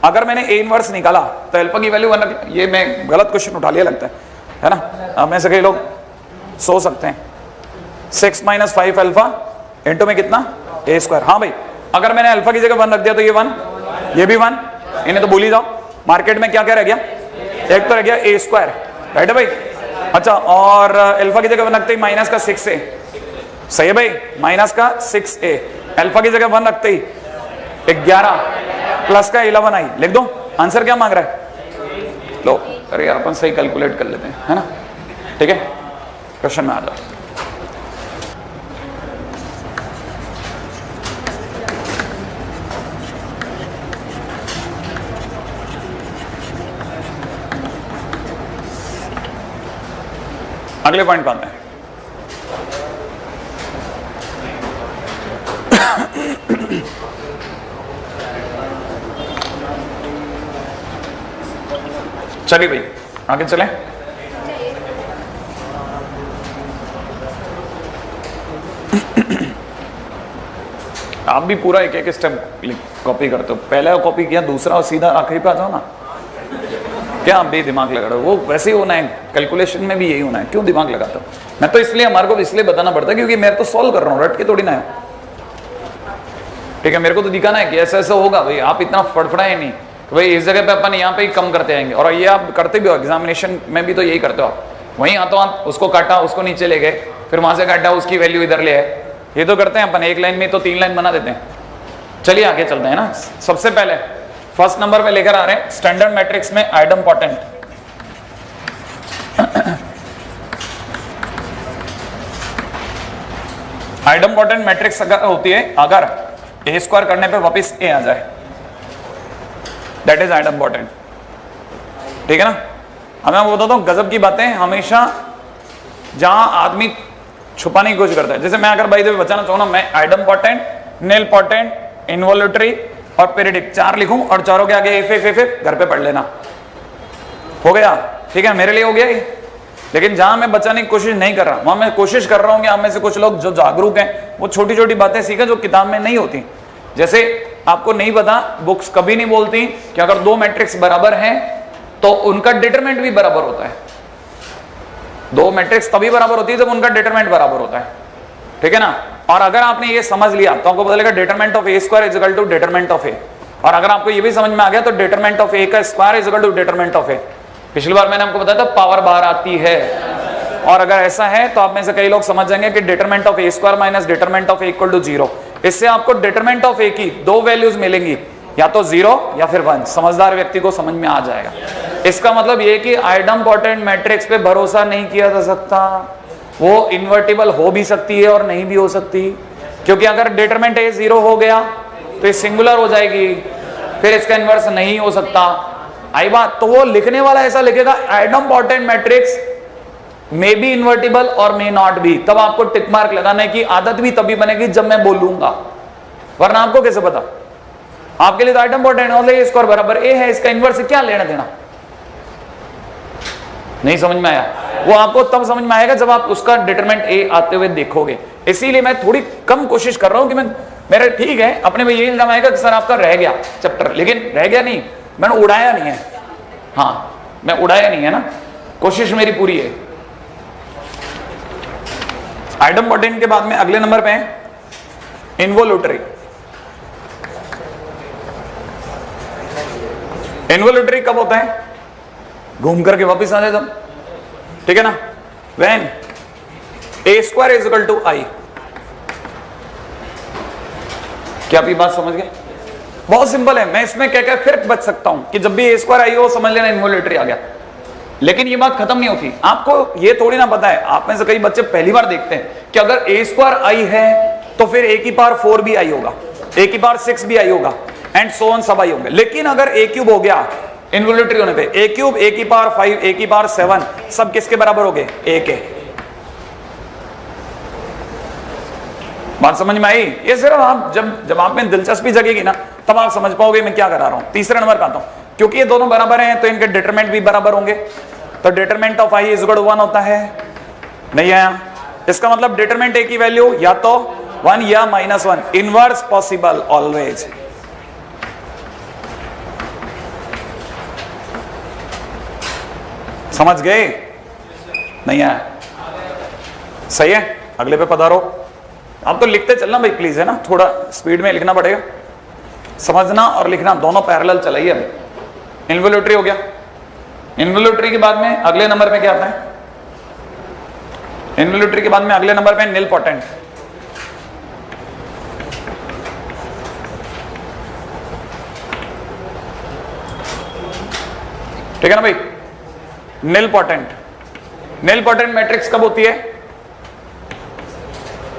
अगर मैंने ए इनवर्स निकाला तो अल्फा की वैल्यू 1। ये मैं गलत क्वेश्चन उठा लिया लगता है ना। अब में से कई लोग सो सकते हैं 6 - 5 अल्फा इंटू में कितना ए स्क्वायर। हाँ भाई, अगर मैंने अल्फा की जगह 1 रख दिया तो ये 1, ये भी 1, इन्हें तो भूल ही जाओ। मार्केट में क्या क्या रह गया? एक तो रह गया ए स्क्वायर, राइट है भाई। अच्छा, और अल्फा की जगह 1 रखते ही माइनस का 6a, सही है भाई, माइनस का 6a। अल्फा की जगह 1 रखते ही 11 प्लस का 11 आई। लिख दो आंसर क्या मांग रहा है? लो, अरे यार अपन सही कैलकुलेट कर लेते हैं, है ना। ठीक है, क्वेश्चन में आ जाओ। अगले पॉइंट पे आते हैं। चलिए भाई आगे चलें। आप भी पूरा एक एक स्टेप कॉपी करते हो, पहला कॉपी किया, दूसरा और सीधा आखिरी पे आ जाओ ना। क्या आप भी दिमाग लगा रहे हो? वो वैसे ही होना है, कैलकुलेशन में भी यही होना है। क्यों दिमाग लगाते हो? मैं तो इसलिए, हमारे को इसलिए बताना पड़ता है क्योंकि मैं तो सॉल्व कर रहा हूँ, रट के थोड़ी ना है। ठीक है, मेरे को तो दिखाना है कि ऐसा ऐसा होगा भाई। आप इतना फड़फड़ाए नहीं भाई, इस जगह पे अपन यहाँ पे ही कम करते आएंगे। और ये आप करते भी हो, एग्जामिनेशन में भी तो यही करते हो आप। वहीं हाथों हाथ उसको काटा, उसको नीचे ले गए, फिर वहां से काटा, उसकी वैल्यू इधर ले आए। ये तो करते हैं अपन, एक लाइन में तो 3 लाइन बना देते हैं। चलिए आगे चलते हैं ना। सबसे पहले फर्स्ट नंबर पे लेकर आ रहे हैं स्टैंडर्ड मैट्रिक्स में आइडम्पोटेंट। आइडम्पोटेंट मैट्रिक्स अगर होती है, अगर ए स्क्वायर करने पे वापस ए आ जाए, दैट इज आइडम्पोटेंट। ठीक है ना। अब मैं बताता हूं गजब की बातें हमेशा जहां आदमी छुपाने की कोशिश करता है। जैसे मैं अगर भाई बताना चाहूँ ना, मैं आइडम्पोटेंट, नीलपोटेंट, इनवॉल्यूटरी, और पीरियडिक 4 लिखूं और चारों के आगे एफ घर पे पढ़ लेना, हो गया? ठीक है, मेरे लिए हो गया ये। लेकिन जहां मैं बचाने की कोशिश नहीं कर रहा, वहां मैं कोशिश कर रहा हूं कि आप में से कुछ लोग जो जागरूक हैं वो छोटी छोटी बातें सीखें जो किताब में नहीं होती। जैसे आपको नहीं पता, बुक्स कभी नहीं बोलती कि अगर 2 मैट्रिक्स बराबर हैं तो उनका डिटरमिनेंट भी बराबर होता है। 2 मैट्रिक्स तभी बराबर होती है जब उनका डिटरमिनेंट बराबर होता है, ठीक है ना? और अगर आपने ये समझ लिया तो आपको पता लगेगा determinant of A square is equal to determinant of A. और अगर आपको ये भी समझ में आ गया तो डिटरमिनेंट ऑफ ए का square is equal to determinant of A. पिछली बार मैंने आपको बताया था पावर बाहर आती है। और अगर ऐसा है तो आप में से कई लोग समझ जाएंगे कि determinant of A square minus determinant of A equal to 0। इससे आपको डिटरमिनेंट ऑफ ए की 2 वैल्यूज मिलेंगी, या तो 0 या फिर 1। समझदार व्यक्ति को समझ में आ जाएगा। इसका मतलब ये कि आइडम्पोटेंट मैट्रिक्स पे भरोसा नहीं किया जा सकता। वो इन्वर्टिबल हो भी सकती है और नहीं भी हो सकती, क्योंकि अगर डिटरमिनेंट ए 0 हो गया तो ये सिंगुलर हो जाएगी, फिर इसका इन्वर्स नहीं हो सकता। आई बात? तो वो लिखने वाला ऐसा लिखेगा आइडम्पोटेंट मैट्रिक्स मे बी इन्वर्टिबल और मे नॉट बी। तब आपको टिक मार्क लगाने की आदत भी तभी बनेगी जब मैं बोलूंगा, वरना आपको कैसे पता? आपके लिए तो आइडम्पोटेंट है, स्क्वायर बराबर ए है, इसका इन्वर्स क्या लेना देना? नहीं समझ में आया? वो आपको तब समझ में आएगा जब आप उसका डिटरमिनेंट ए आते हुए देखोगे। इसीलिए मैं थोड़ी कम कोशिश कर रहा हूं कि मैं मेरा ठीक है, अपने में ये इल्जाम आएगा कि सर आपका रह गया चैप्टर, लेकिन रह गया नहीं, मैंने उड़ाया नहीं है। हाँ, मैं उड़ाया नहीं है ना, कोशिश मेरी पूरी है। आइडम्पोटेंट के बाद में अगले नंबर पे है इन्वोल्यूटरी। इन्वोल्यूटरी कब होता है? घूम करके वापिस आ जाए तब, ठीक है ना? When A square is equal to I. क्या आप ये बात समझ गए? बहुत सिंपल है। मैं इसमें क्या क्या फिर बच सकता हूं कि जब भी ए स्क्वायर आई हो समझ लेना इन्वोल्यूटरी आ गया। लेकिन ये बात खत्म नहीं होती। आपको ये थोड़ी ना पता है, आप में से कई बच्चे पहली बार देखते हैं कि अगर ए स्क्वायर आई है तो फिर ए की पावर 4 भी आई होगा, ए की पावर 6 भी आई होगा, एंड सो ऑन सब आई होंगे। लेकिन अगर ए क्यूब हो गया इन्वोल्यूटरी होने पे, ए क्यूब, ए की पावर 5, ए की पावर 7 सब किसके बराबर हो गए? ए के। बात समझ में आई? ये सिर्फ आप जब आप में दिलचस्पी जगेगी ना तब आप समझ पाओगे मैं क्या करा रहा हूं। तीसरे नंबर का आता हूं, क्योंकि ये दोनों बराबर हैं तो इनके डिटरमिनेंट भी बराबर होंगे। तो determinant of I is equal to 1 होता है, नहीं आया? इसका मतलब डिटरमिनेंट ए की वैल्यू या तो 1 या -1, इनवर्स पॉसिबल ऑलवेज। समझ गए? नहीं आया? सही है, अगले पे पधारो। आप तो लिखते चलना भाई प्लीज, है ना? थोड़ा स्पीड में लिखना पड़ेगा। समझना और लिखना दोनों पैरेलल चलाइए। अभी इन्वोल्यूटरी हो गया। इन्वोल्यूटरी के बाद में अगले नंबर पे क्या आता है? इन्वोल्यूटरी के बाद में अगले नंबर पे निलपोटेंट। ठीक है ना भाई? निलपोटेंट। निलपोटेंट मैट्रिक्स कब होती है?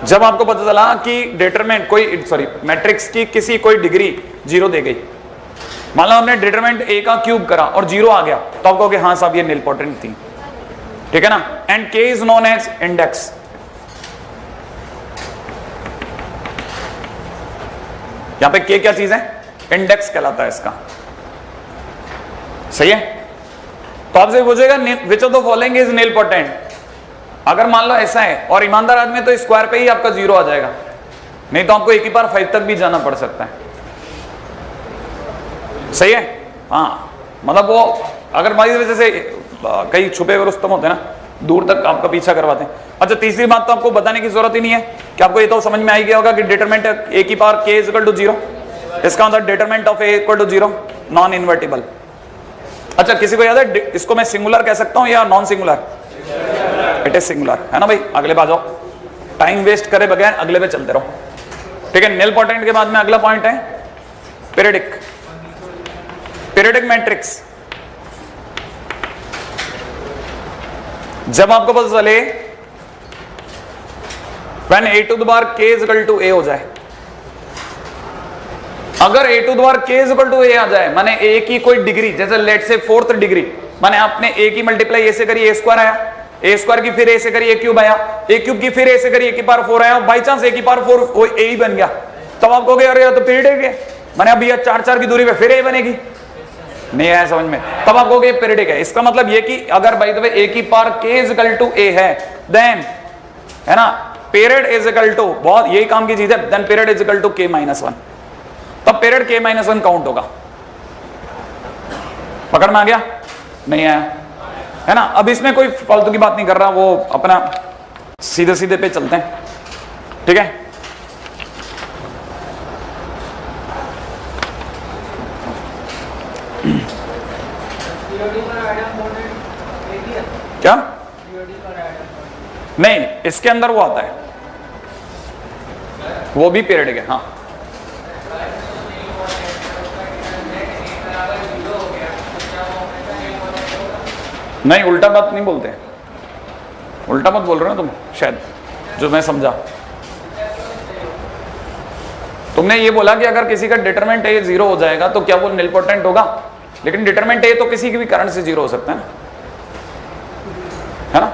जब आपको पता चला कि डिटरमिनेंट मैट्रिक्स की किसी कोई डिग्री 0 दे गई। मान लो हमने डिटरमिनेंट ए का क्यूब करा और 0 आ गया, तो आप कहोगे हाँ साहब ये निलपोटेंट थी, ठीक है ना? एंड के इज नोन एज इंडेक्स। यहां पे के क्या चीज है? इंडेक्स कहलाता है इसका। सही है? तो आपसे पूछेगा which of the following is nilpotent. अगर मान लो ऐसा है और ईमानदार आदमी तो स्क्वायर पे ही आपका 0 आ जाएगा, नहीं तो आपको ए की पावर 5 तक भी जाना पड़ सकता है। सही है? हाँ, मतलब वो अगर मान लीजिए जैसे कई छुपे हुए रुस्तम होते हैं ना, दूर तक आपका पीछा करवाते हैं। अच्छा, तीसरी बात तो आपको बताने की जरूरत ही नहीं है कि आपको ये तो समझ में आई गया होगा कि डिटरमिनेंट ए की पावर के इज इक्वल टू 0। इसका मतलब determinant of A equal to 0, non invertible. अच्छा, किसी को याद है इसको मैं सिंगुलर कह सकता हूं या non singular? It is singular, है ना भाई? अगले पे आ जाओ, टाइम वेस्ट करे बगैर अगले पे चलते रहो। ठीक है? निलपोटेंट के बाद में अगला पॉइंट है पीरियडिक। पीरियडिक मैट्रिक्स जब आपको पता चले when a to the power k is equal to a हो जाए। अगर a to the power k is equal to a आ जाए, माने a की कोई डिग्री, जैसे लेट से 4th डिग्री, माने आपने a की मल्टीप्लाई a से करी a स्क्वायर आया, a स्क्वायर की फिर a से करी a क्यूब आया, a क्यूब की फिर a से करी a की पावर 4 आया, बाई चांस a की पावर 4 a ही बन गया, तब आप कहोगे अरे तो पीरियडिक है। मैंने अभी ये 4-4 की दूरी पे फिर ए बनेगी, नहीं आया समझ में? तब आप कहोगे पीरियडिक है। इसका मतलब ये कि अगर बाय द वे ए की power k is equal to A है, देन है ना पीरियड इज इक्वल टू, बहुत यही काम की चीज है, then period is equal to k minus 1, तब पीरियड k माइनस 1 काउंट होगा। पकड़ में आ गया? नहीं आया, है ना? अब इसमें कोई फालतू की बात नहीं कर रहा, वो अपना सीधे सीधे पे चलते हैं, ठीक है? क्या? नहीं, इसके अंदर वो आता है, वो भी पीरियडिक है। हाँ, नहीं उल्टा बात नहीं बोलते, उल्टा मत बोल रहे हो तुम शायद, जो मैं समझा। तुमने ये बोला कि अगर किसी का डिटरमिनेंट ए 0 हो जाएगा तो क्या वो निल पोटेंट होगा? लेकिन डिटरमिनेंट ए तो किसी की भी कारण से 0 हो सकता है ना, है ना?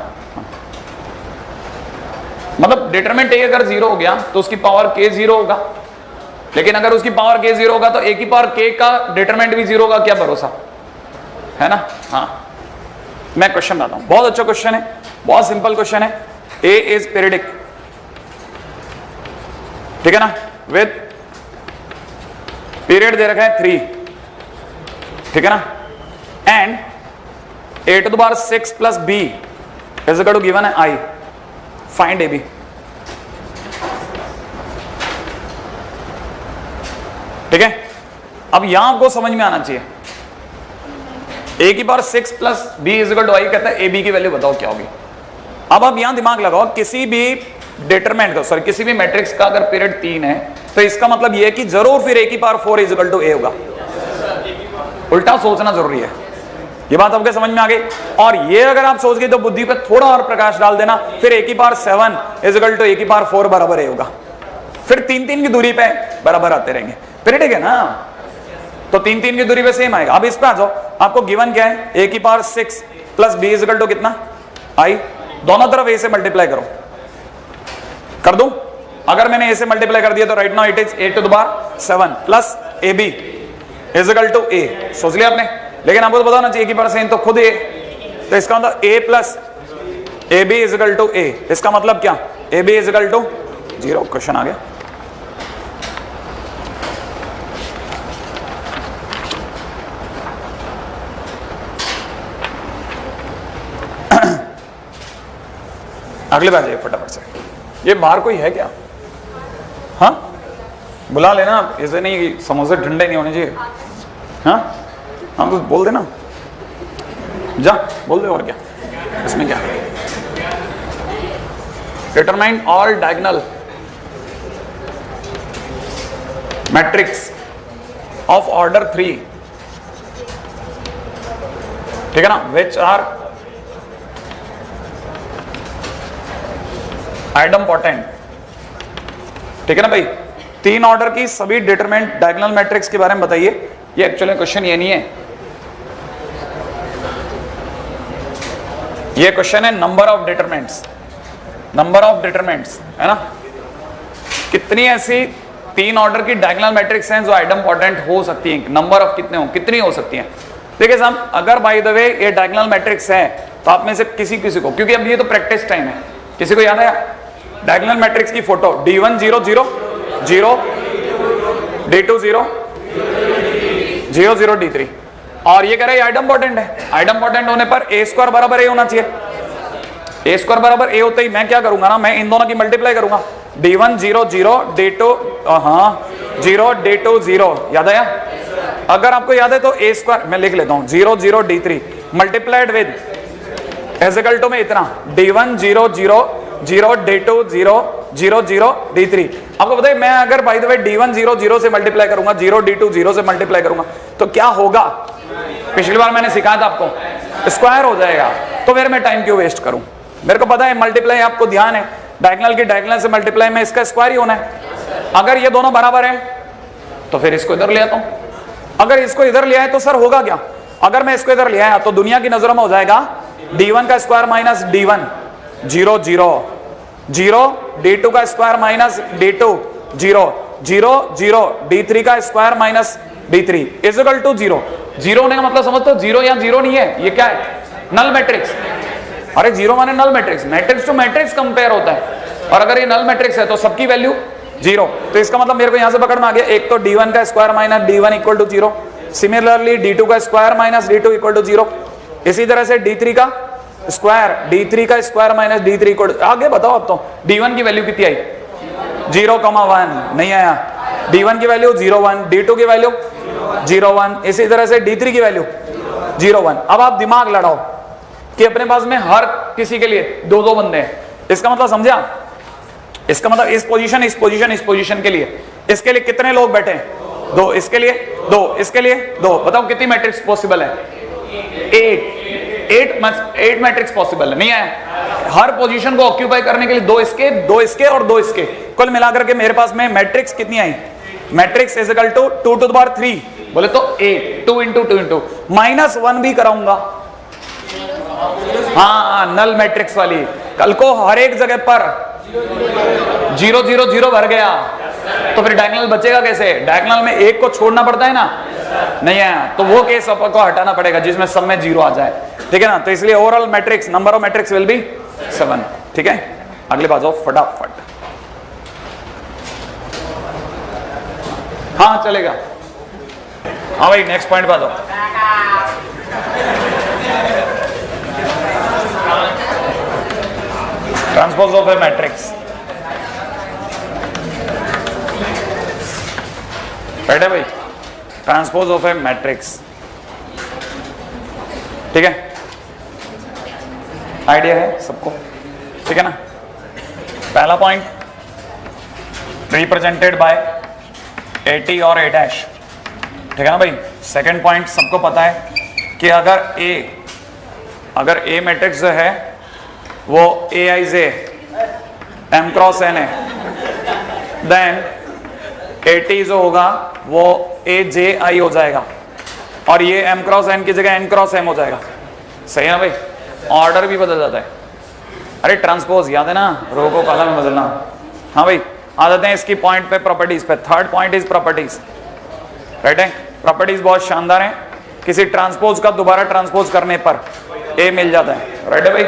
मतलब डिटरमिनेंट ए अगर 0 हो गया तो उसकी पावर k 0 होगा, लेकिन अगर उसकी पावर k 0 होगा तो a की पावर k का डिटरमिनेंट भी 0 होगा, क्या भरोसा, है ना? हाँ, मैं क्वेश्चन बताता हूं, बहुत अच्छा क्वेश्चन है, बहुत सिंपल क्वेश्चन है। ए इज पीरियडिक, ठीक है ना, विद पीरियड दे रखा है 3, ठीक है ना, and a to the power 6 plus b is equal to given है I, find ab। ठीक है, अब यहां आपको समझ में आना चाहिए, a की power 6 plus b is equal to I कहता है ab की वैल्यू बताओ क्या होगी। अब आप यहां दिमाग लगाओ, किसी भी डिटरमिनेंट का, सॉरी किसी भी मैट्रिक्स का अगर पीरियड 3 है तो इसका मतलब यह है कि जरूर फिर a की power 4 is equal to a होगा। उल्टा सोचना जरूरी है, ये बात आपके समझ में आ गई? और ये अगर आप सोच गए तो बुद्धि पे थोड़ा और प्रकाश डाल देना, फिर a की power 7 is equal to a की पावर 4 बराबर a होगा, फिर 3-3 की दूरी पे बराबर आते रहेंगे, पीरियडिक है ना, तो 3-3 की दूरी पे सेम आएगा। अब इस पे आ जाओ, आपको गिवन क्या है, a की power 6 plus b is equal to कितना I, दोनों तरफ a से मल्टीप्लाई करो, कर दूं? अगर मैंने a से मल्टीप्लाई कर दिया तो right now it is a to the power 7 plus ab is equal to a, सोच लिया आपने? लेकिन आपको तो बताना चाहिए कि परसेंट तो खुद a, तो इसका मतलब a plus ab is equal to a, इसका मतलब क्या, ab is equal to 0। Question आ गया। अगले बार जाइए फटाफट से, ये बाहर कोई है क्या? हाँ, बुला लेना, ऐसे नहीं समोसे ठंडे नहीं होने चाहिए। हाँ हाँ, तो बोल देना, जा बोल दे, और क्या इसमें क्या। Determine all diagonal matrix of order 3, ठीक है ना, विच आर आइडम्पोटेंट, ठीक है ना भाई? 3 ऑर्डर की सभी डिटरमिनेंट डायगोनल मैट्रिक्स के बारे में बताइए। ये एक्चुअली क्वेश्चन ये नहीं है, ये क्वेश्चन है number of determinants, number of determinants, है ना? कितनी ऐसी 3 ऑर्डर की डायगोनल मैट्रिक्स हैं जो आइडम्पोटेंट हो सकती हैं, नंबर ऑफ कितनी हो सकती हैं। देखिए साहब, अगर बाय द वे ये डायगोनल मैट्रिक्स है तो आप में से किसी को, क्योंकि अब ये तो प्रैक्टिस टाइम है, किसी को याद है डायगोनल मैट्रिक्स की फोटो, D1 0 0 0, D2 0 0 0, D3, और ये कह रहा है आइडम्पोटेंट है। आइडम्पोटेंट होने पर a स्क्वायर बराबर a होना चाहिए, a स्क्वायर बराबर a होते ही मैं क्या करूंगा ना, मैं इन दोनों की मल्टीप्लाई करूंगा, D1 0 0, D2 0, D2 0, याद आया? अगर आपको याद है तो a स्क्वायर मैं लिख लेता हूं, 0 0 D3 multiplied with as equal to में इतना D1 0 0 0, D2 0 0 0, D3। आपको बताइए, मैं अगर बाय द वे D1 0 0 से मल्टीप्लाई करूंगा, 0 D2 0 से मल्टीप्लाई करूंगा तो क्या होगा? पिछली बार मैंने सिखाया था आपको, स्क्वायर हो जाएगा, तो फिर मैं टाइम क्यों वेस्ट करूं? मेरे को पता है मल्टीप्लाई, आपको ध्यान है डायगोनल की डायगोनल से मल्टीप्लाई में इसका स्क्वायर ही होना है। अगर ये दोनों बराबर है तो फिर इसको इधर ले आता हूं, अगर इसको इधर ले आए तो सर होगा क्या? अगर मैं इसको इधर ले आया तो दुनिया की नजरों में हो जाएगा D1 का स्क्वायर माइनस D1 0 0 0, D2 का स्क्वायर माइनस D2 0, 0 0 d3 का square minus d3 is equal to 0। Zero होने का मतलब समझते हो, जीरो या जीरो नहीं है, ये क्या है, नल मैट्रिक्स। अरे जीरो माने null matrix, matrix to matrix compare होता है, और अगर ये नल मैट्रिक्स है तो सबकी वैल्यू जीरो। तो इसका मतलब मेरे को यहां से पकड़ में आ गया, एक तो d1 का square minus d1 equal to 0, similarly d2 का square minus d2 equal to 0, इसी तरह से d3 का स्क्वायर माइनस d3 इक्वल। आगे बताओ अब तो d1 की वैल्यू कितनी आई, 0,1 नहीं आया, d1 की वैल्यू 0,1, d2 की वैल्यू 0,1, इसी तरह से d3 की वैल्यू 0,1। अब आप दिमाग लड़ाओ कि अपने पास में हर किसी के लिए दो दो बंदे हैं, इसका मतलब समझा, इसका मतलब इस पोजीशन के लिए, इसके लिए कितने लोग बैठे हैं, दो, इसके लिए दो, इसके लिए दो। बताओ कितनी मैट्रिक्स पॉसिबल है, 8 मैट्रिक्स पॉसिबल है, नहीं है। हर पोजीशन को ऑक्यूपाई करने के लिए दो इसके और दो इसके, कुल मिलाकर के मेरे पास में मैट्रिक्स कितनी आई, matrix is equal to 2 to the power 3, बोले तो 8, 2 इंटू -1 भी कराऊंगा, हाँ नल मैट्रिक्स वाली। कल को हर एक जगह पर 0 0 0 भर गया तो फिर डायगोनल बचेगा कैसे, डायगोनल में एक को छोड़ना पड़ता है ना, नहीं है, तो वो केस को हटाना पड़ेगा जिसमें सब में 0 आ जाए, ठीक है ना। तो इसलिए overall matrix, number of matrix will be 7, ठीक है। अगले बात जाओ फटाफट, हाँ चलेगा, हाँ भाई नेक्स्ट पॉइंट बात हो। ट्रांसपोज ऑफ ए मैट्रिक्स, बैठे भाई, ट्रांसपोज ऑफ ए मैट्रिक्स, ठीक है, आइडिया है सबको, ठीक है ना। पहला पॉइंट रिप्रेजेंटेड बाय AT और A', ठीक है ना भाई। सेकंड पॉइंट सबको पता है कि अगर A मैट्रिक्स जो है वो AIJ M क्रॉस N है, देन AT जो होगा वो AJI हो जाएगा, और ये M क्रॉस N की जगह N क्रॉस M हो जाएगा, सही है ना भाई, ऑर्डर भी बदल जाता है। अरे ट्रांसपोज याद है ना, रो को कॉलम में बदलना, हाँ भाई। आ जाते हैं इसकी पॉइंट पे, प्रॉपर्टीज पे। Third point is properties, right है, प्रॉपर्टीज बहुत शानदार है, किसी ट्रांसपोज का दोबारा ट्रांसपोज करने पर A मिल जाता है, राइट है भाई।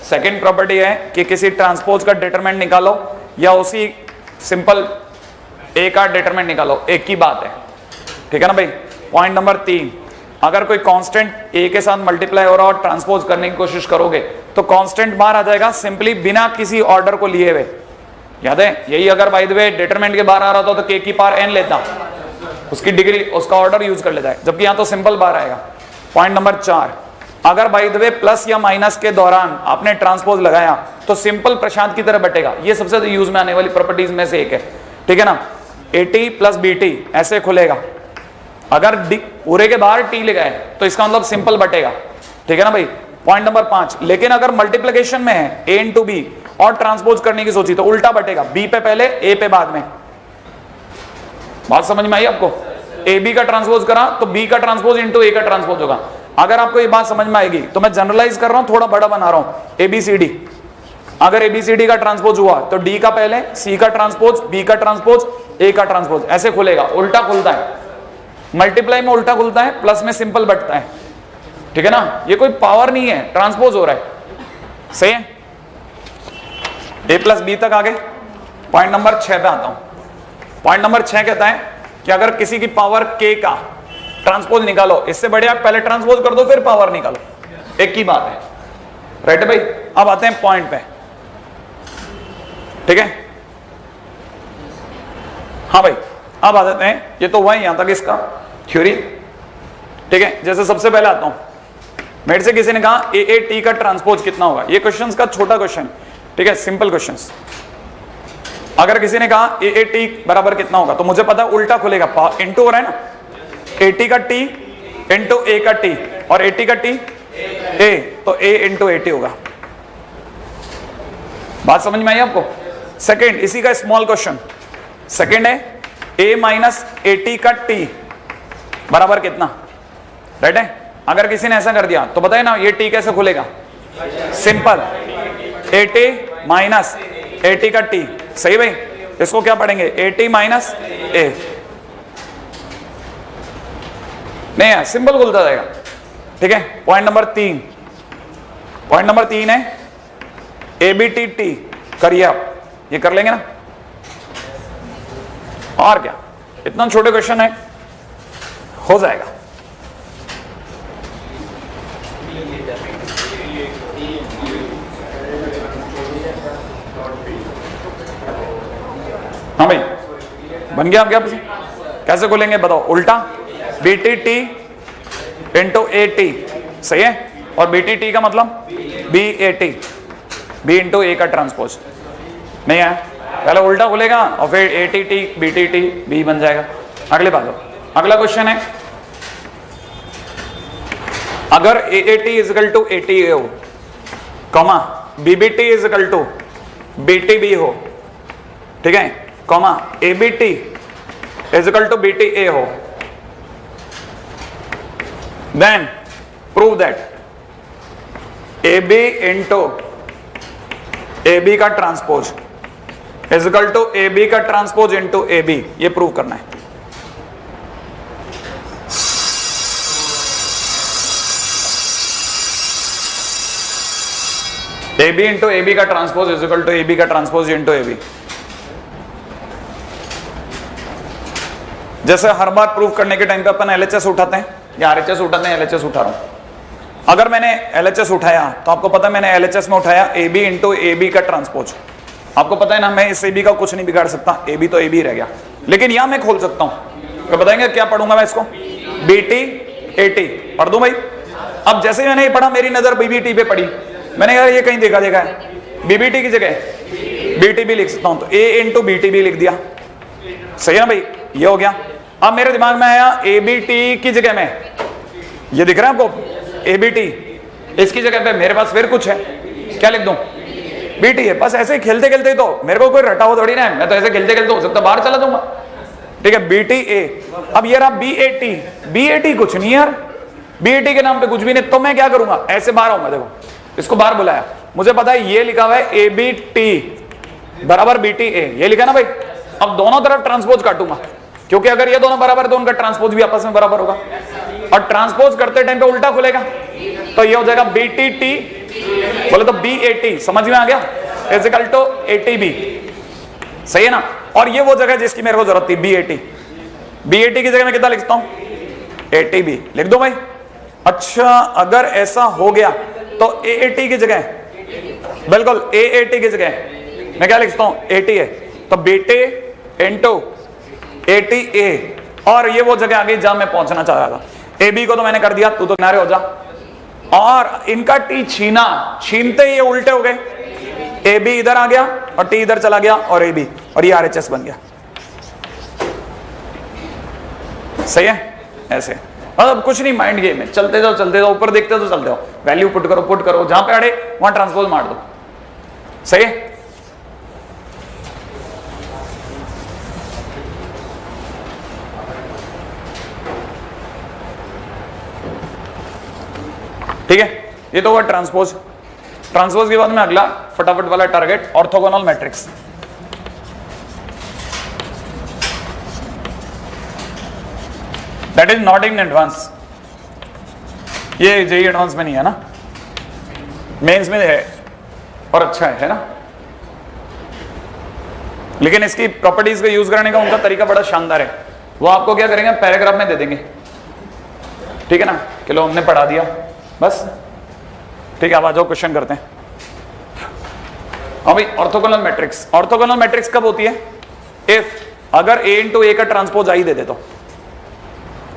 सेकंड प्रॉपर्टी है कि किसी ट्रांसपोज का डिटरमिनेंट निकालो या उसी सिंपल A का डिटरमिनेंट निकालो, एक ही बात है, ठीक है ना भाई। पॉइंट नंबर 3, अगर कोई कांस्टेंट A के साथ मल्टीप्लाई हो रहा और ट्रांसपोज करने की कोशिश करोगे तो कांस्टेंट बाहर आ जाएगा सिंपली बिना किसी ऑर्डर को लिए हुए, याद है। यही अगर बाय द वे डिटरमिनेंट के बाहर आ रहा था तो K की पावर N लेता, उसकी डिग्री, उसका ऑर्डर यूज कर लेता है, जबकि यहां तो सिंपल बाहर आएगा। पॉइंट नंबर 4, अगर बाय द वे प्लस या माइनस के दौरान आपने ट्रांसपोज लगाया तो सिंपल प्रशांत की तरह बटेगा, ये सबसे यूज में आने वाली प्रॉपर्टीज में से एक है, ठीक है ना। AT प्लस BT ऐसे खुलेगा, अगर पूरे के बाहर T लगाए तो इसका मतलब सिंपल बटेगा, ठीक है ना भाई। पॉइंट नंबर 5, लेकिन अगर मल्टीप्लिकेशन में है A इंटू B और ट्रांसपोज करने की सोची तो उल्टा बटेगा, B पे पहले A पे बाद में। बात समझ में आई आपको, AB का ट्रांसपोज करा तो B का ट्रांसपोज इंटू A का ट्रांसपोज होगा। अगर आपको ये बात समझ में आएगी तो मैं जनरलाइज कर रहा हूं, थोड़ा बड़ा बना रहा हूं, ABCD, अगर ABCD का ट्रांसपोज हुआ तो D का पहले, C का ट्रांसपोज, B का ट्रांसपोज, A का ट्रांसपोज, ऐसे खुलेगा, उल्टा खुलता है। मल्टीप्लाई में उल्टा खुलता है, प्लस में सिंपल बटता है, ठीक है ना। ये कोई पावर नहीं है, ट्रांसपोज हो रहा है, सही है। A प्लस B तक आ गए। पॉइंट नंबर 6 पे आता हूं। पॉइंट नंबर 6 कहता है कि अगर किसी की पावर K का ट्रांसपोज निकालो, इससे बढ़िया पहले ट्रांसपोज कर दो फिर पावर निकालो, एक ही बात है, राइट भाई। अब आते हैं पॉइंट पे, ठीक है, हाँ भाई। अब आ जाते हैं, ये तो वही यहां तक इसका थ्योरी, ठीक है। जैसे सबसे पहले आता हूं, मेरे से किसी ने कहा AAT का ट्रांसपोज कितना होगा, ये क्वेश्चंस का छोटा क्वेश्चन, ठीक है, सिंपल क्वेश्चंस। अगर किसी ने कहा AAT बराबर कितना होगा तो मुझे पता है उल्टा खुलेगा, इंटू हो रहा है ना, AT का T इंटू A का T और AT का T A, तो A इंटू AT होगा। बात समझ में आई आपको। सेकंड, इसी का स्मॉल क्वेश्चन, सेकंड है A माइनस AT का T बराबर कितना, राइट है। अगर किसी ने ऐसा कर दिया तो बताए ना ये T कैसे खुलेगा, सिंपल AT माइनस AT का T, सही भाई। इसको क्या पढ़ेंगे, AT माइनस ए, नहीं है, सिंपल खुलता जाएगा। ठीक है, पॉइंट नंबर 3, पॉइंट नंबर 3 है ABTT करिए आप, ये कर लेंगे ना, और क्या, इतना छोटे क्वेश्चन है, हो जाएगा। हाँ भाई, बन गया आप क्या पीछे? कैसे खोलेंगे बताओ? उल्टा BTT इंटू AT, सही है, और BTT का मतलब BAT, B इंटू A का ट्रांसपोज, नहीं है, पहले उल्टा खुलेगा और फिर ATT BTT B बन जाएगा। अगले बात, अगला क्वेश्चन है, अगर AAT इजिकल टू ATA हो, comma BBT is equal to BTB हो, ठीक है, comma ABT is equal to BTA हो, then prove that AB into AB का ट्रांसपोज इजिकल टू AB का ट्रांसपोज इंटू AB, ये प्रूव करना है। AB इंटू AB का ट्रांसपोज इजिकल टू AB का ट्रांसपोज इंटू AB। जैसे हर बार प्रूव करने के टाइम पे अपन LHS उठाते हैं या RHS उठाते हैं, LHS उठा रहा हूं। अगर मैंने LHS उठाया तो आपको पता है मैंने LHS में उठाया AB इंटू AB का ट्रांसपोज, आपको पता है ना, मैं इस AB का कुछ नहीं बिगाड़ सकता, AB तो AB रह गया, लेकिन यहां मैं खोल सकता हूं। तो बताएंगे क्या पढ़ूंगा मैं इसको? BT AT पढ़ दूं भाई। अब जैसे ही मैंने ये पढ़ा, मेरी नजर BBT पे पड़ी, मैंने यार ये कहीं देखा है, BBT की जगह BTB लिख सकता हूं, तो A इंटू BTB लिख दिया, सही है ना भाई, ये हो गया। अब मेरे दिमाग में आया ABT की जगह में, ये दिख रहा है आपको ABT, इसकी जगह पे मेरे पास फिर कुछ है, क्या लिख दूं? BT है। बस ऐसे खेलते खेलते तो मेरे को कोई रटा हो थोड़ी ना है, मैं तो ऐसे खेलते खेलते हो सकता बाहर चला दूंगा, ठीक है, BTA। अब ये रहा BAT, BAT कुछ नहीं यार, BAT के नाम पे कुछ भी नहीं, तो मैं क्या करूंगा? ऐसे बाहर आऊंगा, देखो इसको बाहर बुलाया, मुझे पता है ये लिखा हुआ है ABT बराबर BTA, ये लिखा ना भाई। अब दोनों तरफ ट्रांसपोज काटूंगा, क्योंकि अगर ये दोनों बराबर तो उनका ट्रांसपोज भी आपस में बराबर होगा, और ट्रांसपोज करते टाइम पे उल्टा खुलेगा, तो ये हो जाएगा BTT, बोले तो BAT, समझ में आ गया, इजिकल टू ATB, सही है ना। और ये वो जगह जिसकी मेरे को जरूरत थी, BAT, BAT की जगह मैं कितना लिखता हूं? ATB लिख दो भाई। अच्छा, अगर ऐसा हो गया तो AAT की जगह, बिल्कुल AAT की जगह मैं क्या लिखता हूं? ATA, तो BT इंटू ATA, और ये वो जगह आ गई जहां मैं पहुंचना चाह रहा था। AB को तो मैंने कर दिया, तू तो किनारे हो जा, और इनका T छीनते ये उल्टे हो गए, AB इधर आ गया और T इधर चला गया, और AB, और ये RHS बन गया, सही है। ऐसे मतलब कुछ नहीं, माइंड गेम है, चलते जाओ, ऊपर देखते तो चलते हो, वैल्यू पुट करो, जहां पे अड़े वहां ट्रांसपोज मार दो, सही है। ठीक है, ये तो हुआ ट्रांसपोज। ट्रांसपोज के बाद में अगला फटाफट वाला target, orthogonal matrix. That is not in advance, ये जेईई एडवांस में नहीं है ना, मेंस में है, और अच्छा है ना, लेकिन इसकी प्रॉपर्टीज को यूज करने का उनका तरीका बड़ा शानदार है। वो आपको क्या करेंगे? पैराग्राफ में दे देंगे, ठीक है ना, कि लो हमने पढ़ा दिया बस, ठीक है। अब आ जाओ क्वेश्चन करते हैं। हाँ भाई, ऑर्थोगोनल मैट्रिक्स, ऑर्थोगोनल मैट्रिक्स कब होती है? इफ अगर A इंटू A का ट्रांसपोज आई दे दे तो,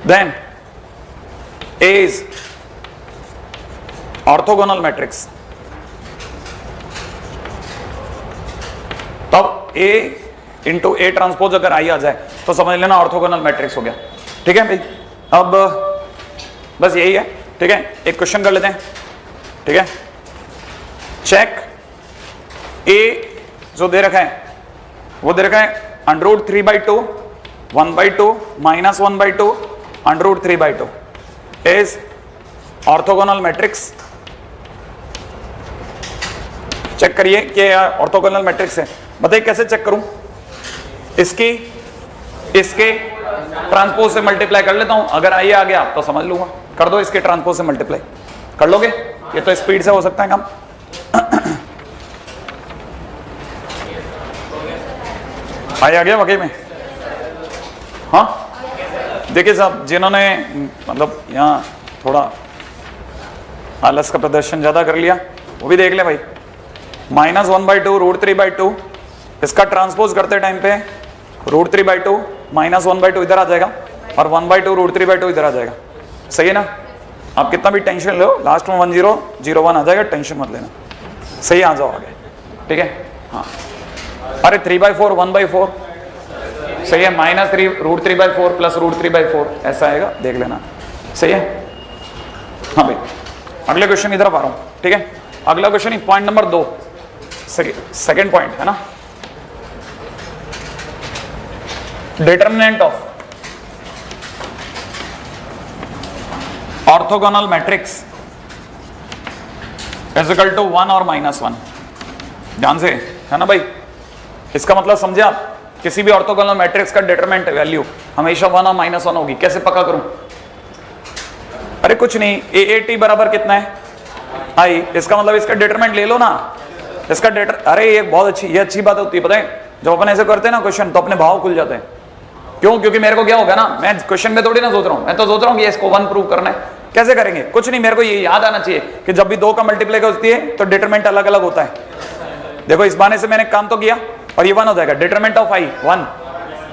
then A is orthogonal matrix. तब A इंटू A ट्रांसपोज अगर आई आ जाए तो समझ लेना ऑर्थोगोनल मैट्रिक्स हो गया, ठीक है भाई। अब बस यही है, ठीक है। एक क्वेश्चन कर लेते हैं, ठीक है। चेक A जो दे रखा है वो दे रखा है √3/2, 1/2, -1/2, √3/2 इज ऑर्थोगोनल मैट्रिक्स। चेक करिए कि ऑर्थोगोनल मैट्रिक्स है। बताइए कैसे चेक करूं? इसकी इसके ट्रांसपोज से मल्टीप्लाई कर लेता हूं, अगर आई आ गया तो समझ लूंगा, कर दो इसके ट्रांसपोज से मल्टीप्लाई, कर लोगे? ये तो स्पीड से हो सकता है काम। आई आ गया वाकई में? हाँ देखिए साहब, जिन्होंने मतलब यहाँ थोड़ा आलस का प्रदर्शन ज्यादा कर लिया वो भी देख ले भाई। -1/2 √3/2, इसका ट्रांसपोज करते टाइम पे √3/2 -1/2 इधर आ जाएगा और 1/2 √3/2 इधर आ जाएगा। सही है ना? आप कितना भी टेंशन लो, लास्ट में 1001 आ जाएगा, टेंशन मत लेना, सही आ जाओ आगे, ठीक है? हाँ अरे 3/4 1/4 सही है, -3 √3/4 प्लस √3/4 ऐसा आएगा, देख लेना, सही है? हाँ भाई अगले क्वेश्चन की तरफ आ रहा हूं, ठीक है? अगला क्वेश्चन ही पॉइंट नंबर 2, सेकेंड पॉइंट है ना, determinant of orthogonal matrix is equal to 1 और -1। ध्यान से, है ना भाई? इसका मतलब समझे आप, किसी भी ऑर्थोगोनल मैट्रिक्स का डिटरमिनेंट वैल्यू हमेशा 1 और -1 होगी। कैसे पक्का करूं? अरे कुछ नहीं, AAT बराबर कितना है? आई। इसका मतलब इसका डिटरमिनेंट ले लो ना, इसका अरे ये बहुत ये अच्छी बात होती है, पता है? जब अपन ऐसे करते हैं ना क्वेश्चन तो अपने भाव खुल जाते हैं। क्यों? क्योंकि मेरे को क्या होगा ना, मैं क्वेश्चन में थोड़ी ना सोच रहा हूं, मैं तो सोच रहा हूं कि इसको 1 प्रूव करना है। कैसे करेंगे? कुछ नहीं, मेरे को ये याद आना चाहिए कि जब भी 2 का मल्टीप्लाई होती है तो डिटरमिनेंट अलग अलग होता है। देखो इस बहाने से मैंने काम तो किया और ये 1 हो जाएगा। डिटरमिनेंट ऑफ आई 1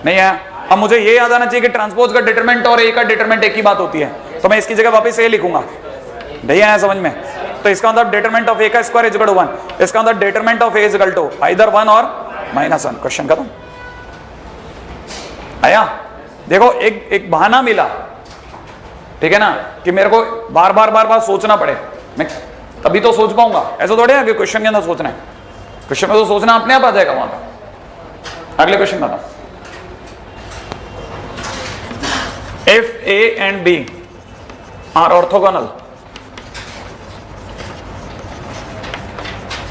नहीं है। अब मुझे ये याद आना चाहिए कि ट्रांसपोज का डिटरमिनेंट और ए का डिटरमिनेंट एक ही बात होती है, तो मैं इसकी जगह वापस ए लिखूंगा। नहीं आया समझ में? तो इसका मतलब डिटरमिनेंट ऑफ ए का स्क्वायर इज इक्वल टू 1, इसका मतलब determinant of A is equal to either 1 और -1। क्वेश्चन खत्म। आया? देखो एक बहाना मिला, ठीक है ना, कि मेरे को बार बार सोचना पड़े, मैं तभी तो सोच पाऊंगा। ऐसा थोड़ी है कि क्वेश्चन के अंदर सोचना है, क्वेश्चन में तो सोचना अपने आप आ जाएगा वहां पर। अगले क्वेश्चन बताओ। If A and B are orthogonal,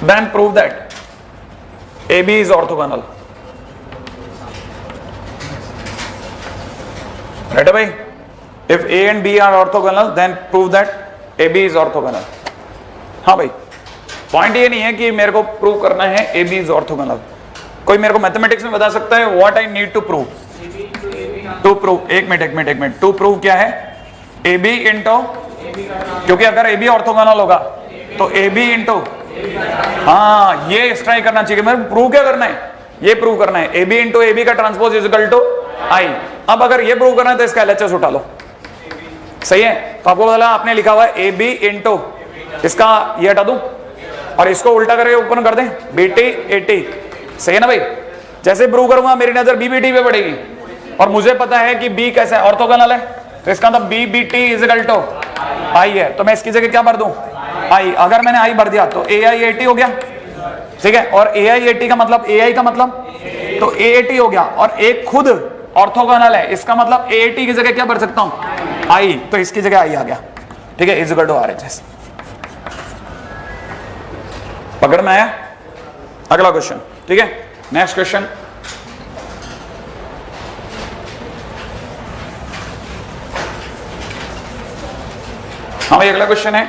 then prove that AB is orthogonal. Right भाई? If A and B are orthogonal, then prove that AB is orthogonal. हाँ भाई, पॉइंट ये नहीं है कि मेरे को प्रूव करना है AB is orthogonal। कोई मेरे को मैथमेटिक्स में बता सकता है what I need to prove? To prove, एक मिनट, टू प्रूव क्या है? AB इंटू, क्योंकि अगर AB ऑर्थोगोनल होगा तो AB इंटू, हाँ ये स्ट्राइक करना चाहिए। मेरे प्रूव क्या करना है? ये प्रूव करना है AB इंटू AB का transpose is equal to I। अब अगर ये प्रूव करना है तो इसका LHS उठा लो, सही है? तो आपको बोला आपने लिखा हुआ है AB इंटू, इसका ये हटा दूं और इसको उल्टा करके ओपन कर दें, BT AT, सही है ना भाई? जैसे प्रूव करूंगा मेरी नजर BBT पे पड़ेगी और मुझे पता है कि B कैसा है, ऑर्थोगोनल है, तो इसका मतलब BBT is equal to I है। तो मैं इसकी जगह क्या भर दूं? I। अगर मैंने I भर दिया तो AIAT हो गया, ठीक है? और AIAT का मतलब AI का मतलब तो AAT हो गया, और एक खुद ऑर्थोगोनल है, इसका मतलब AAT की जगह क्या भर सकता हूं? I। तो इसकी जगह I आ गया, ठीक है? Is equal to RHS। पकड़ में आया? अगला क्वेश्चन, ठीक है? नेक्स्ट क्वेश्चन, हाँ भाई अगला क्वेश्चन है,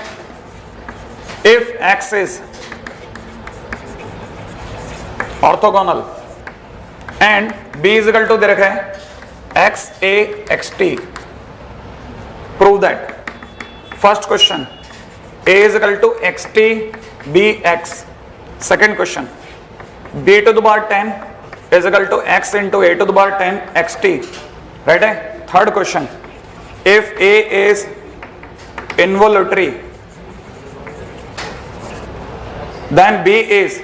if X is orthogonal and B is equal to दे रखा है XA XT, prove that. First question, A is equal to XT BX। Second question, B to the power 10 is equal to X into A to the power 10 XT, right है? Third question, if A is involuntary then B is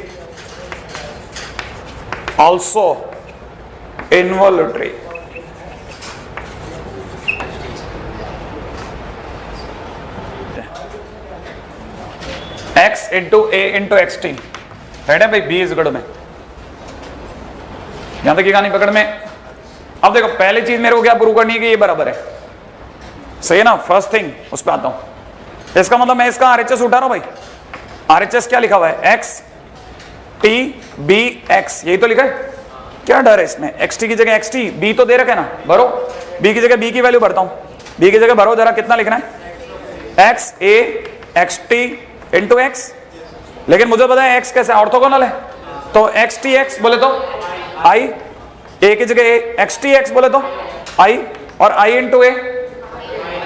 also involuntary। X into A into XT, right है भाई? B इज गढ़ में, यहां तक की कहानी पकड़ में। अब देखो पहली चीज मेरे को क्या प्रूव करनी है कि ये बराबर है, सही है ना? फर्स्ट थिंग उस पर आता हूं। इसका मतलब मैं इसका RHS उठा रहा हूं भाई। RHS क्या लिखा हुआ है? X T B X, यही तो लिखा है। क्या डर है इसमें? xt की जगह xt, b तो दे रखा है ना, भरो। b की जगह b की वैल्यू भरता हूं, b की जगह भरो जरा, कितना लिखना है? x a xt into x। लेकिन मुझे पता है x कैसे ऑर्थोगोनल है, तो xt x बोले तो i, a की जगह xt x बोले तो i, और i into a,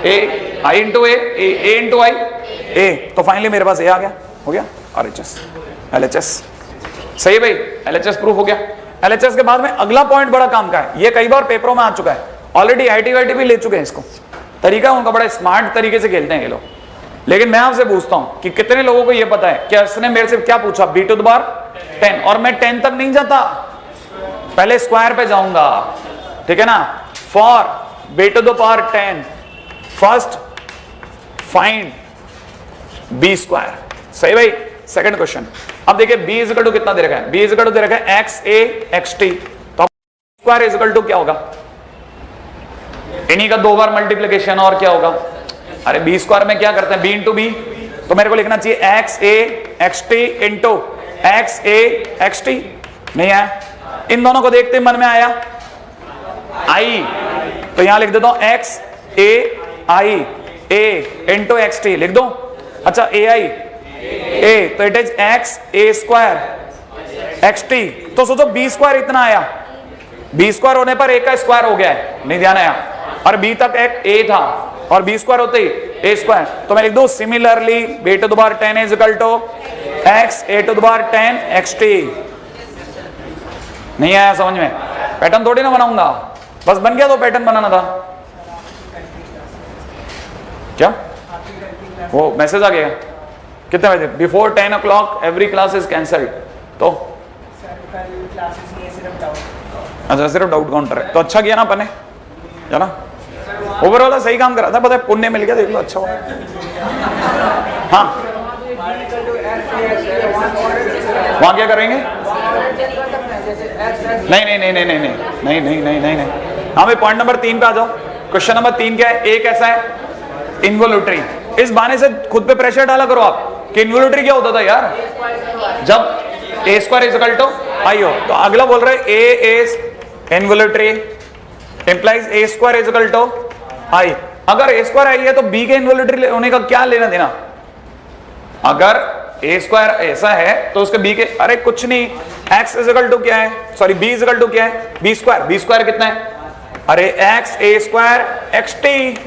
i into a into i, a। तो फाइनली मेरे पास a आ गया, हो गया RHS LHS। सही है भाई, LHS प्रूफ हो गया। LHS के बाद में अगला पॉइंट बड़ा काम का है, ये कई बार पेपरों में आ चुका है, ऑलरेडी IIT भी ले चुके हैं इसको। तरीका उनका बड़ा स्मार्ट तरीके से खेलते हैं ये लोग। लेकिन मैं आपसे पूछता हूं कि कितने लोगों को ये पता है, क्या इसने मेरे से क्या पूछा? b टू द पावर 10, और मैं 10 तक नहीं जाता, पहले स्क्वायर पे जाऊंगा, ठीक है ना। For b to the power 10 first find b square. सही भाई। सेकंड क्वेश्चन, अब देखिए b इज इक्वल टू कितना दे रखा है? b इज इक्वल टू दे रखा है x a x t, तो स्क्वायर इज इक्वल टू क्या होगा? इन्हीं का 2 बार मल्टीप्लिकेशन, और क्या होगा? अरे b स्क्वायर में क्या करते हैं? b इंटू b, तो मेरे को लिखना चाहिए x a x t into x a x t। नहीं आया, इन दोनों को देखते मन में आया i, तो यहां लिख देता हूं x a i a into x t लिख दो। अच्छा a i a, तो it is x a square x t। तो सोचो b स्क्वायर इतना आया, b स्क्वायर होने पर a का स्क्वायर हो गया है, नहीं ध्यान आया, और b तक एक a था, और b स्क्वायर होते ही a स्क्वायर, तो मैं लिख दूं similarly b to the power 10 is equal to x a to the power 10 x t। नहीं आया समझ में? पैटर्न थोड़ी ना बनाऊंगा, बस बन गया तो पैटर्न बनाना था क्या? वो मैसेज आ गया कितने बजे? Before 10 o'clock every class is cancelled. तो अच्छा, सिर्फ डाउट काउंटर है, तो अच्छा किया ना अपन ने, है ना। ओवरऑल सही काम करा था, पता है, पुण्य मिल गया, देख लो, अच्छा हुआ। हाँ, वहां क्या करेंगे? नहीं। हाँ भाई, पॉइंट नंबर 3 पे आ जाओ। क्वेश्चन नंबर 3 क्या है? ए कैसा है? इन्वोल्यूटरी। इस बहाने से खुद पे प्रेशर डाला करो आप कि इन्वोल्यूटरी क्या होता था यार, जब A square is equal to I हो। तो अगला बोल रहे A is involutory implies A square is equal to I. अगर ए स्क्वायर आई है तो बी के इन्वोल्यूटरी होने का क्या लेना देना? अगर ए स्क्वायर ऐसा है तो उसके बी के, अरे कुछ नहीं, एक्स इज इक्वल टू क्या है, sorry B is equal to क्या है? बी स्क्वायर कितना है? अरे X A square X T,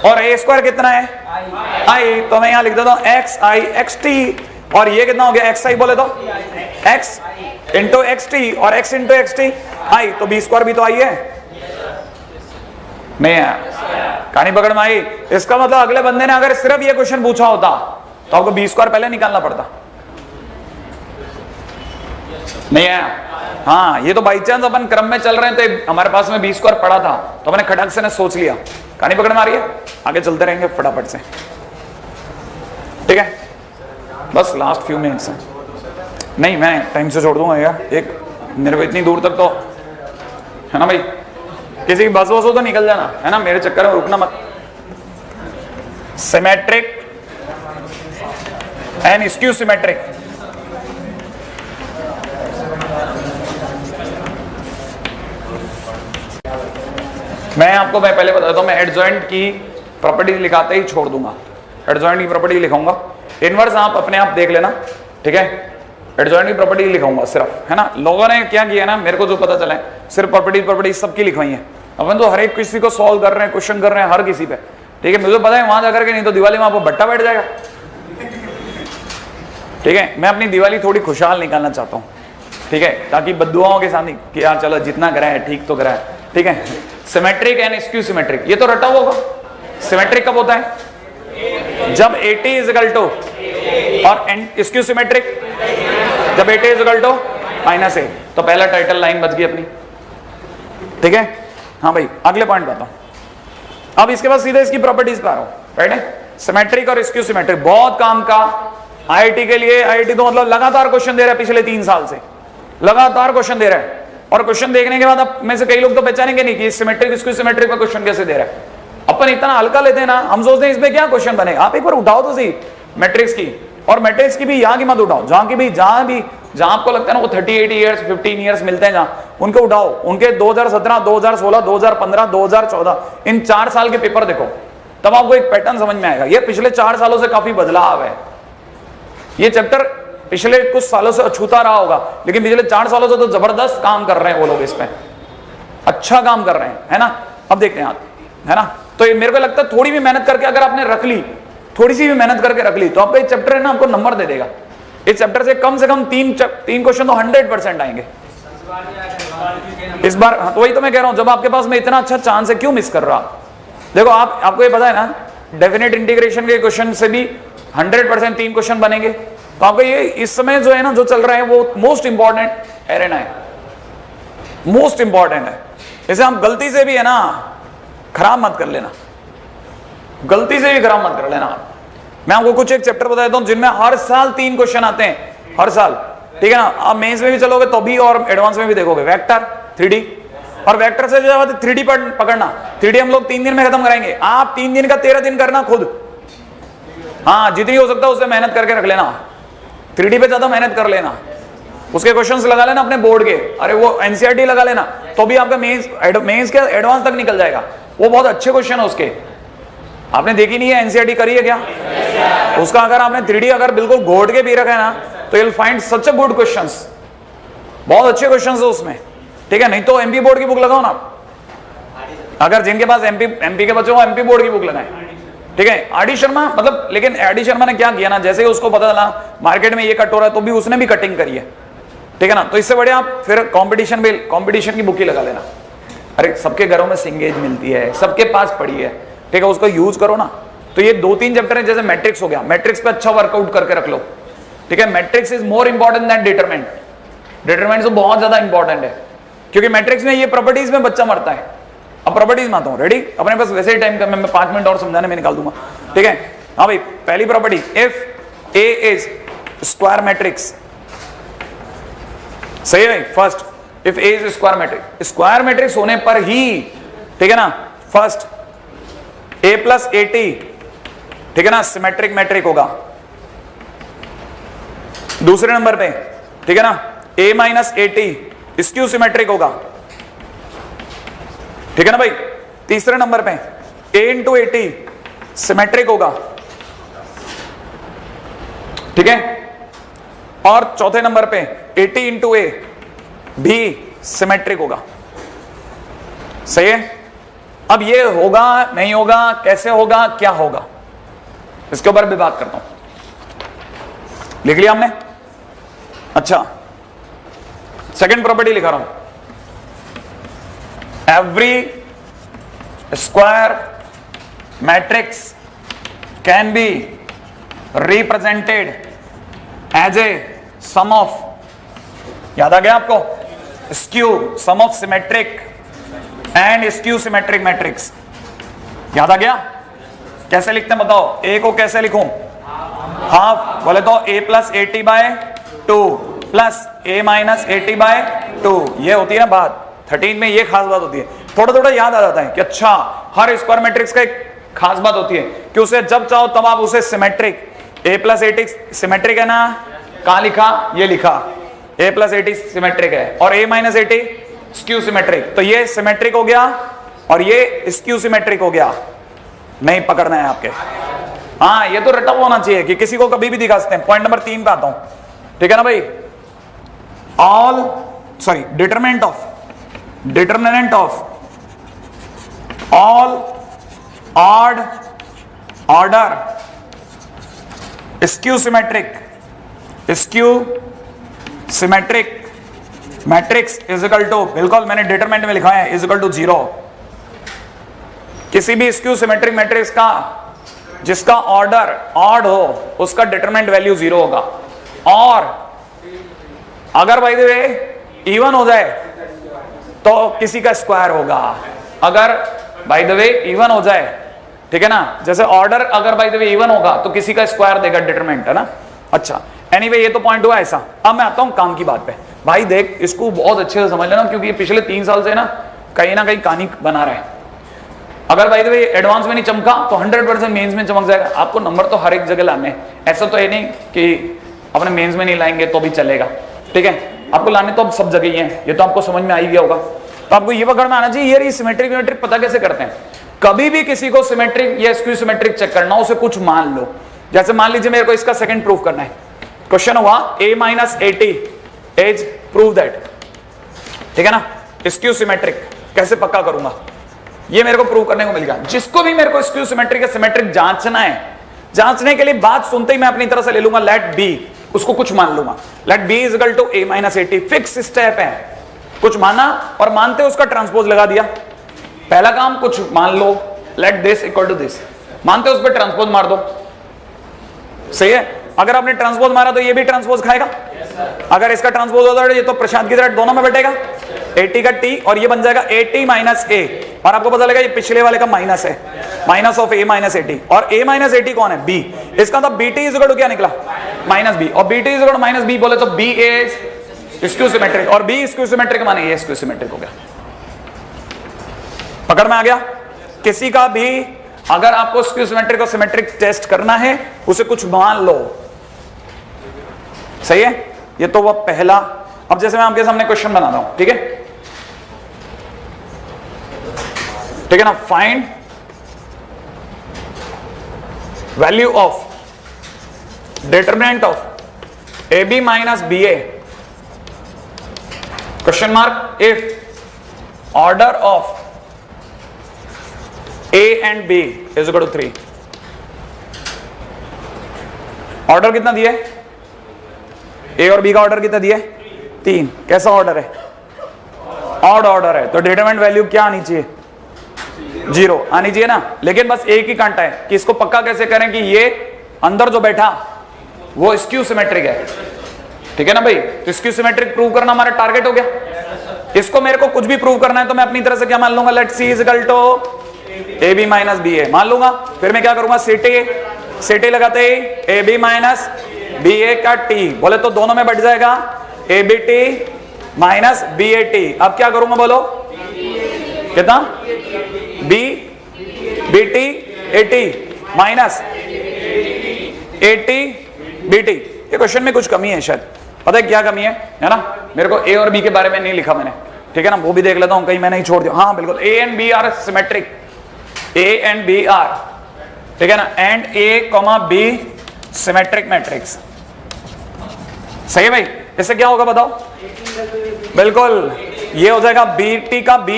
और ए स्क्वायर कितना है? आई। तो मैं यहां लिख देता हूं एक्स आई एक्स टी, और ये कितना हो गया? एक्स आई बोले तो एक्स इंटू एक्स टी, और x into x T I, तो बी स्क्वायर भी तो आई है। नहीं है, कहानी पकड़ में आई। इसका मतलब अगले बंदे ने अगर सिर्फ ये क्वेश्चन पूछा होता तो आपको बी स्क्वायर पहले निकालना पड़ता। नहीं है, हाँ, ये तो बाई चांस अपन क्रम में चल रहे हैं तो हमारे पास में बी स्क्वायर पड़ा था, तो मैंने खटक से ने सोच लिया। कहानी पकड़ में आ रही है, आगे चलते रहेंगे फटाफट से, ठीक है। बस लास्ट फ्यू मिनट्स हैं। नहीं, मैं टाइम से छोड़ दूंगा यार, एक मेरे को इतनी दूर तक तो, है ना भाई, किसी की बस हो तो निकल जाना, है ना, मेरे चक्कर में रुकना मत। Symmetric and skew symmetric. मैं आपको पहले बताता हूं, मैं एडजॉइंट की प्रॉपर्टी लिखाते ही छोड़ दूंगा, एडजॉइंट की प्रॉपर्टी लिखाऊंगा। इनवर्स आप अपने आप देख लेना, ठीक है। एडजॉइंट की प्रॉपर्टी लिखाऊंगा सिर्फ, है ना। लोगों ने क्या किया ना, मेरे को जो पता चला है, सिर्फ प्रॉपर्टी सबकी लिखवाई है। अपन तो हर एक किसी को सॉल्व कर रहे हैं, क्वेश्चन कर रहे हैं हर किसी पे, ठीक है। मुझे पता है वहां जाकर के नहीं तो दिवाली में आपको भट्टा बैठ जाएगा, ठीक है। मैं अपनी दिवाली थोड़ी खुशहाल निकालना चाहता हूँ, ठीक है, ताकि बद्दुआओं के साथ नहीं कि यार चलो जितना करा है ठीक तो करा है, ठीक है। सिमेट्रिक एंड स्क्यू सिमेट्रिक, ये तो रटा होगा। सिमेट्रिक कब होता है? जब AT इज इक्वल टू, और स्क्यू सिमेट्रिक जब AT is equal to -A। तो पहला टाइटल लाइन बच गई अपनी, ठीक है। हाँ भाई, अगले पॉइंट बताओ। अब इसके बाद सीधे इसकी प्रॉपर्टीज पर आ रहा हूं, राइट है। सिमेट्रिक और स्क्यू सिमेट्रिक बहुत काम का IIT के लिए। IIT तो मतलब लगातार क्वेश्चन दे रहा है, पिछले 3 साल से लगातार क्वेश्चन दे रहा है, और क्वेश्चन देखने के बाद अब में से कई लोग तो पहचानेंगे नहीं कि सिमेट्रिक स्क्यू सिमेट्रिक पर क्वेश्चन कैसे दे रहा है। अपन इतना हल्का लेते हैं ना, हम सोचते हैं इसमें क्या क्वेश्चन बने। आप एक बार उठाओ तो सही मैट्रिक्स की, और मैट्रिक्स की भी यहाँ की मत उठाओ, जहां भी जहां आपको लगता है ना वो 38 ईयर्स 15 ईयर्स मिलते हैं, जहां उनको उठाओ, उनके 2017 2016 2015 2014 इन 4 साल के पेपर देखो, तब आपको एक पैटर्न समझ में आएगा। ये पिछले 4 सालों से काफी बदलाव है। ये चैप्टर पिछले कुछ सालों से अछूता रहा होगा, लेकिन पिछले 4 सालों से तो जबरदस्त काम कर रहे हैं वो लोग, इस पे अच्छा काम कर रहे हैं, है ना। अब देखते हैं आप, है ना। तो ये मेरे को लगता है थोड़ी भी मेहनत करके अगर आपने रख ली, थोड़ी सी भी मेहनत करके रख ली, तो आपका ये चैप्टर है ना आपको नंबर दे देगा। इस चैप्टर से कम 3 क्वेश्चन तो 100% आएंगे इस बार। हाँ, तो वही तो मैं कह रहा हूं, जब आपके पास में इतना अच्छा चांस है, क्यों मिस कर रहा आप। देखो आपको ये पता है ना, डेफिनेट इंटीग्रेशन के क्वेश्चन से भी 100% 3 क्वेश्चन बनेंगे। तो आपको ये इस समय जो है ना, जो चल रहा है वो मोस्ट इंपॉर्टेंट एरेना है, मोस्ट इंपॉर्टेंट है। इसे हम गलती से भी है ना खराब मत कर लेना, गलती से भी खराब मत कर लेना। मैं आपको कुछ एक चैप्टर बता देता हूं जिनमें हर साल 3 क्वेश्चन आते हैं, हर साल, ठीक है ना। आप मेंस में भी चलोगे तो भी और एडवांस में भी देखोगे, वेक्टर 3D, और वेक्टर से जो है 3D पकड़ना। 3D हम लोग 3 दिन में खत्म कराएंगे, आप 3 दिन का 13 दिन करना खुद। हाँ, जितनी हो सकता है उससे मेहनत करके रख लेना, 3D पे ज्यादा मेहनत कर लेना, उसके क्वेश्चंस लगा लेना अपने बोर्ड के। अरे वो एनसीईआरटी लगा लेना, तो भी आपका मेंस के एडवांस तक निकल जाएगा। वो बहुत अच्छे क्वेश्चन है उसके। आपने देखी नहीं है एनसीईआरटी, करी है क्या उसका? अगर आपने 3D अगर बिल्कुल घोट के भी रखा है ना, तो you will find such a good questions, बहुत अच्छे क्वेश्चंस है उसमें, ठीक है। नहीं तो एमपी बोर्ड की बुक लगाओ ना, अगर जिनके पास एमपी के बच्चे हो एमपी बोर्ड की बुक लगाएं, ठीक है। आर डी शर्मा, मतलब, लेकिन आर डी शर्मा ने क्या किया ना, जैसे ही उसको पता चला मार्केट में ये कट हो रहा है, तो भी उसने भी कटिंग करी है, ठीक है ना। तो इससे बढ़िया आप फिर कंपटीशन की बुक ही लगा लेना। अरे सबके घरों में सिंगेज मिलती है, सबके पास पड़ी है, ठीक है, उसको यूज करो ना। तो ये 2-3 चैप्टर है, जैसे मैट्रिक्स हो गया, मैट्रिक्स पे अच्छा वर्कआउट करके रख लो, ठीक है। Matrix is more important than determinant. Determinant तो बहुत ज्यादा इंपॉर्टेंट है, क्योंकि मैट्रिक्स में ये प्रॉपर्टीज में बच्चा मरता है। अब प्रॉपर्टीज में आता हूं, रेडी? अपने पास वैसे ही टाइम का, मैं 5 मिनट और समझाने में निकाल दूंगा, ठीक है। हाँ भाई, पहली property, if A is square matrix, सही है भाई। First, if A is square matrix, square matrix होने पर ही, ठीक है ना, first a plus A T, ठीक है ना, सिमेट्रिक मैट्रिक होगा। दूसरे नंबर पे, ठीक है ना, a minus A T skew symmetric होगा, ठीक है ना भाई। तीसरे नंबर पे a into A T symmetric होगा, ठीक है। और चौथे नंबर पे ए टी इंटू ए भी सिमेट्रिक होगा, सही है। अब ये होगा नहीं होगा, कैसे होगा, क्या होगा, इसके ऊपर भी बात करता हूं। लिख लिया हमने? अच्छा, सेकंड प्रॉपर्टी लिखा रहा हूं, every square matrix can be represented as a sum of, याद आ गया आपको, skew, sum of symmetric and skew symmetric matrix, याद आ गया? कैसे लिखते हैं बताओ? ए को कैसे लिखूं? हाफ, बोले तो a plus A T by 2 plus a minus A T by 2, ये होती है ना बात। 13 में ये खास बात होती है, थोड़ा थोड़ा याद आ जाता है कि अच्छा, हर स्क्वायर मैट्रिक्स का एक खास बात होती है कि उसे जब चाहो तब आप उसे symmetric, a plus A T symmetric है ना, कहां लिखा? ये लिखा, a plus A T symmetric है, और a minus A T skew symmetric. तो ये सिमेट्रिक हो गया और ये स्क्यू सिमेट्रिक हो गया। नहीं पकड़ना है आपके, हाँ, ये तो रटा हुआ होना चाहिए कि किसी को कभी भी दिखा सकते हैं। पॉइंट नंबर 3 पे आता हूं, ठीक है ना भाई। Determinant of all odd order skew symmetric matrix is equal to, बिल्कुल मैंने डिटरमिनेंट में लिखा है, इज इक्वल टू 0। किसी भी स्क्यू सिमेट्रिक मैट्रिक्स का जिसका ऑर्डर ऑड हो, उसका डिटरमिनेंट वैल्यू 0 होगा। और अगर बाय द वे इवन हो जाए तो किसी का स्क्वायर होगा। अगर बाय द वे इवन हो जाए, ठीक है ना, जैसे ऑर्डर अगर बाय द वे इवन होगा तो किसी का स्क्वायर देगा डिटरमिनेंट, है ना। अच्छा, एनीवे ये तो पॉइंट हुआ ऐसा। अब मैं आता हूं काम की बात पे। भाई देख, इसको बहुत अच्छे से समझ लेना, क्योंकि ये पिछले 3 साल से ना कहीं कहानी बना रहा है। अगर भाई तो एडवांस में नहीं चमका तो 100% मेंस में चमक जाएगा। आपको नंबर तो हर एक जगह लाने, ऐसा तो है नहीं कि अपने मेंस में नहीं लाएंगे तो भी चलेगा। ठीक है, आपको लाने तो अब सब जगह ही हैं, ये तो आपको समझ में आ ही गया होगा। तो आपको ये पकड़ में आना चाहिए यार ये सिमेट्रिक सिमेट्रिक पता कैसे करते हैं। कभी भी किसी को सिमेट्रिक या स्क्यू सिमेट्रिक चेक करना हो, उसे कुछ मान लो। जैसे मान लीजिए मेरे को इसका सेकंड प्रूफ करना है, क्वेश्चन हुआ a minus eighty is prove that, ठीक है ना, स्क्यू सिमेट्रिक। कैसे पक्का करूंगा, ये मेरे को प्रूव करने को मिल गया। जिसको भी मेरे को स्क्यू सिमेट्रिक या सिमेट्रिक जांचना है, जांचने के लिए बात सुनते ही मैं अपनी तरह से ले लूंगा लेट बी, उसको कुछ मान लूंगा। Let B is equal to a minus A T, fix step है, कुछ माना और मानते उसका ट्रांसपोज लगा दिया। पहला काम कुछ मान लो, let this equal to this, मानते उस पर ट्रांसपोज मार दो। सही है, अगर आपने ट्रांसपोज मारा तो ये भी ट्रांसपोज खाएगा। अगर इसका ट्रांसपोज होता है ये तो प्रशांत की तरह दोनों में बैठेगा, 80 का t और ये बन जाएगा 80 माइनस a, और आपको पता लगा ये पिछले वाले का माइनस है, माइनस ऑफ a माइनस 80, और a माइनस 80 कौन है, b। इसका तो bt इज इक्वल टू क्या निकला, माइनस b, और bt is equal to minus b बोले तो b इज स्क्यू सिमेट्रिक, और b स्क्यू सिमेट्रिक माने ये स्क्यू सिमेट्रिक हो गया। पकड़ में आ गया। किसी का भी अगर आपको स्क्यू सिमेट्रिक और सिमेट्रिक टेस्ट करना है, उसे कुछ मान लो। सही है, ये तो वह पहला। अब जैसे मैं आपके सामने क्वेश्चन बना रहा हूं, ठीक है, ठीक है ना, find value of determinant of A B minus B A, question mark, if order of A and B is equal to 3। Order कितना दिया है, A और B का ऑर्डर कितना दिया है, 3। कैसा ऑर्डर है, ऑड ऑर्डर है, तो डिटरमिनेंट वैल्यू क्या आनी चाहिए, 0 आनी चाहिए ना। लेकिन बस एक ही कांटा है कि इसको पक्का कैसे करें कि ये अंदर जो बैठा वो स्क्यू सिमेट्रिक है, ठीक है ना भाई। तो स्क्यू सिमेट्रिक प्रूव करना हमारा टारगेट हो गया। इसको मेरे को कुछ भी प्रूव करना है तो मैं अपनी तरह से क्या मान लूंगा, let C is equal to A B minus B A मान लूंगा। फिर मैं क्या करूंगा, सीटी लगाते ही A B minus B A का टी बोले तो दोनों में बढ़ जाएगा A B t minus B A t. अब क्या करूंगा बोलो, कितना, B B t A t minus A t B t. ये क्वेश्चन में कुछ कमी है शायद, पता है क्या कमी है ना, मेरे को ए और बी के बारे में नहीं लिखा मैंने, ठीक है ना, वो भी देख लेता हूं कहीं मैंने ही छोड़ दिया। हाँ बिल्कुल, A and B are symmetric, A and B are, ठीक है ना, and A, B symmetric matrix. सही है भाई, इससे क्या होगा बताओ, बिल्कुल ये हो जाएगा BT का B,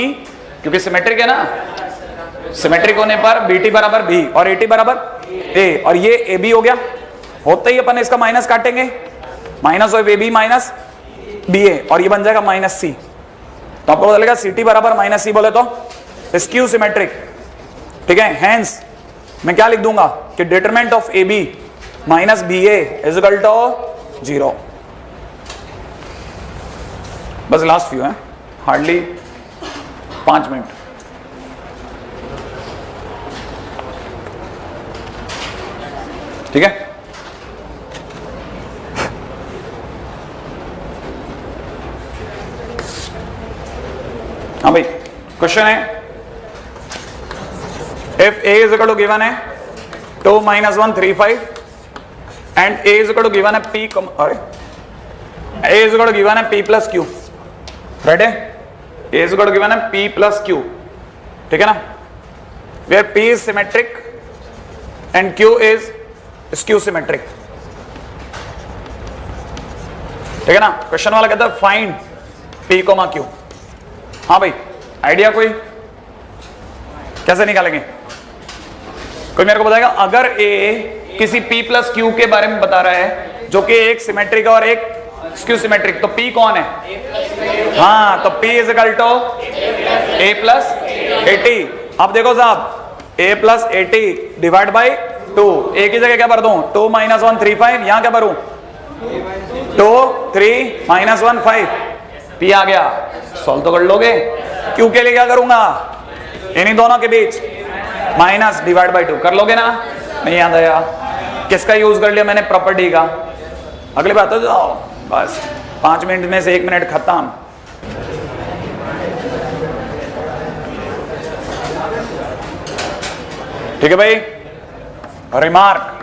क्योंकि सिमेट्रिक है ना, सिमेट्रिक होने पर BT बराबर B और AT बराबर A, और ये AB हो गया। होते ही अपन इसका माइनस काटेंगे, minus of AB minus BA, और ये बन जाएगा माइनस C। तो आपको पता लगेगा CT बराबर माइनस C बोले तो स्क्यू सिमेट्रिक, ठीक है। हेंस मैं क्या लिख दूंगा कि determinant of A B minus B A is equal to 0। बस लास्ट फ्यू है, हार्डली 5 मिनट। ठीक है, हाँ भाई क्वेश्चन है, if a is equal to given है 2 minus 1 3 5 and a is equal to given है p, अरे a is equal to given है p plus q, right है, a is equal to given है p plus q, ठीक है ना, where p is symmetric and q is skew symmetric, ठीक है ना। क्वेश्चन वाला कहता है फाइंड p, q। हाँ भाई आइडिया कोई, कैसे निकालेंगे, कोई मेरे को बताएगा। अगर A किसी P प्लस Q के बारे में बता रहा है जो कि एक सिमेट्रिक और एक स्क्यू सिमेट्रिक, तो P कौन है, हाँ तो P is equal to A plus 80। अब देखो साहब, A plus 80 divide by 2, A की जगह क्या भर दूं, 2 माइनस 1 3 5, यहां क्या भरूं, 2 3 माइनस 1 5, P आ गया। सॉल्व तो कर लोगे, Q के लिए क्या करूंगा, इन्हीं दोनों के बीच माइनस डिवाइड बाई 2 कर लोगे ना, नहीं याद आया, किसका यूज कर लिया मैंने, प्रॉपर्टी का। अगली बात तो जाओ, बस 5 मिनट में से 1 मिनट खत्म। ठीक है भाई, remark,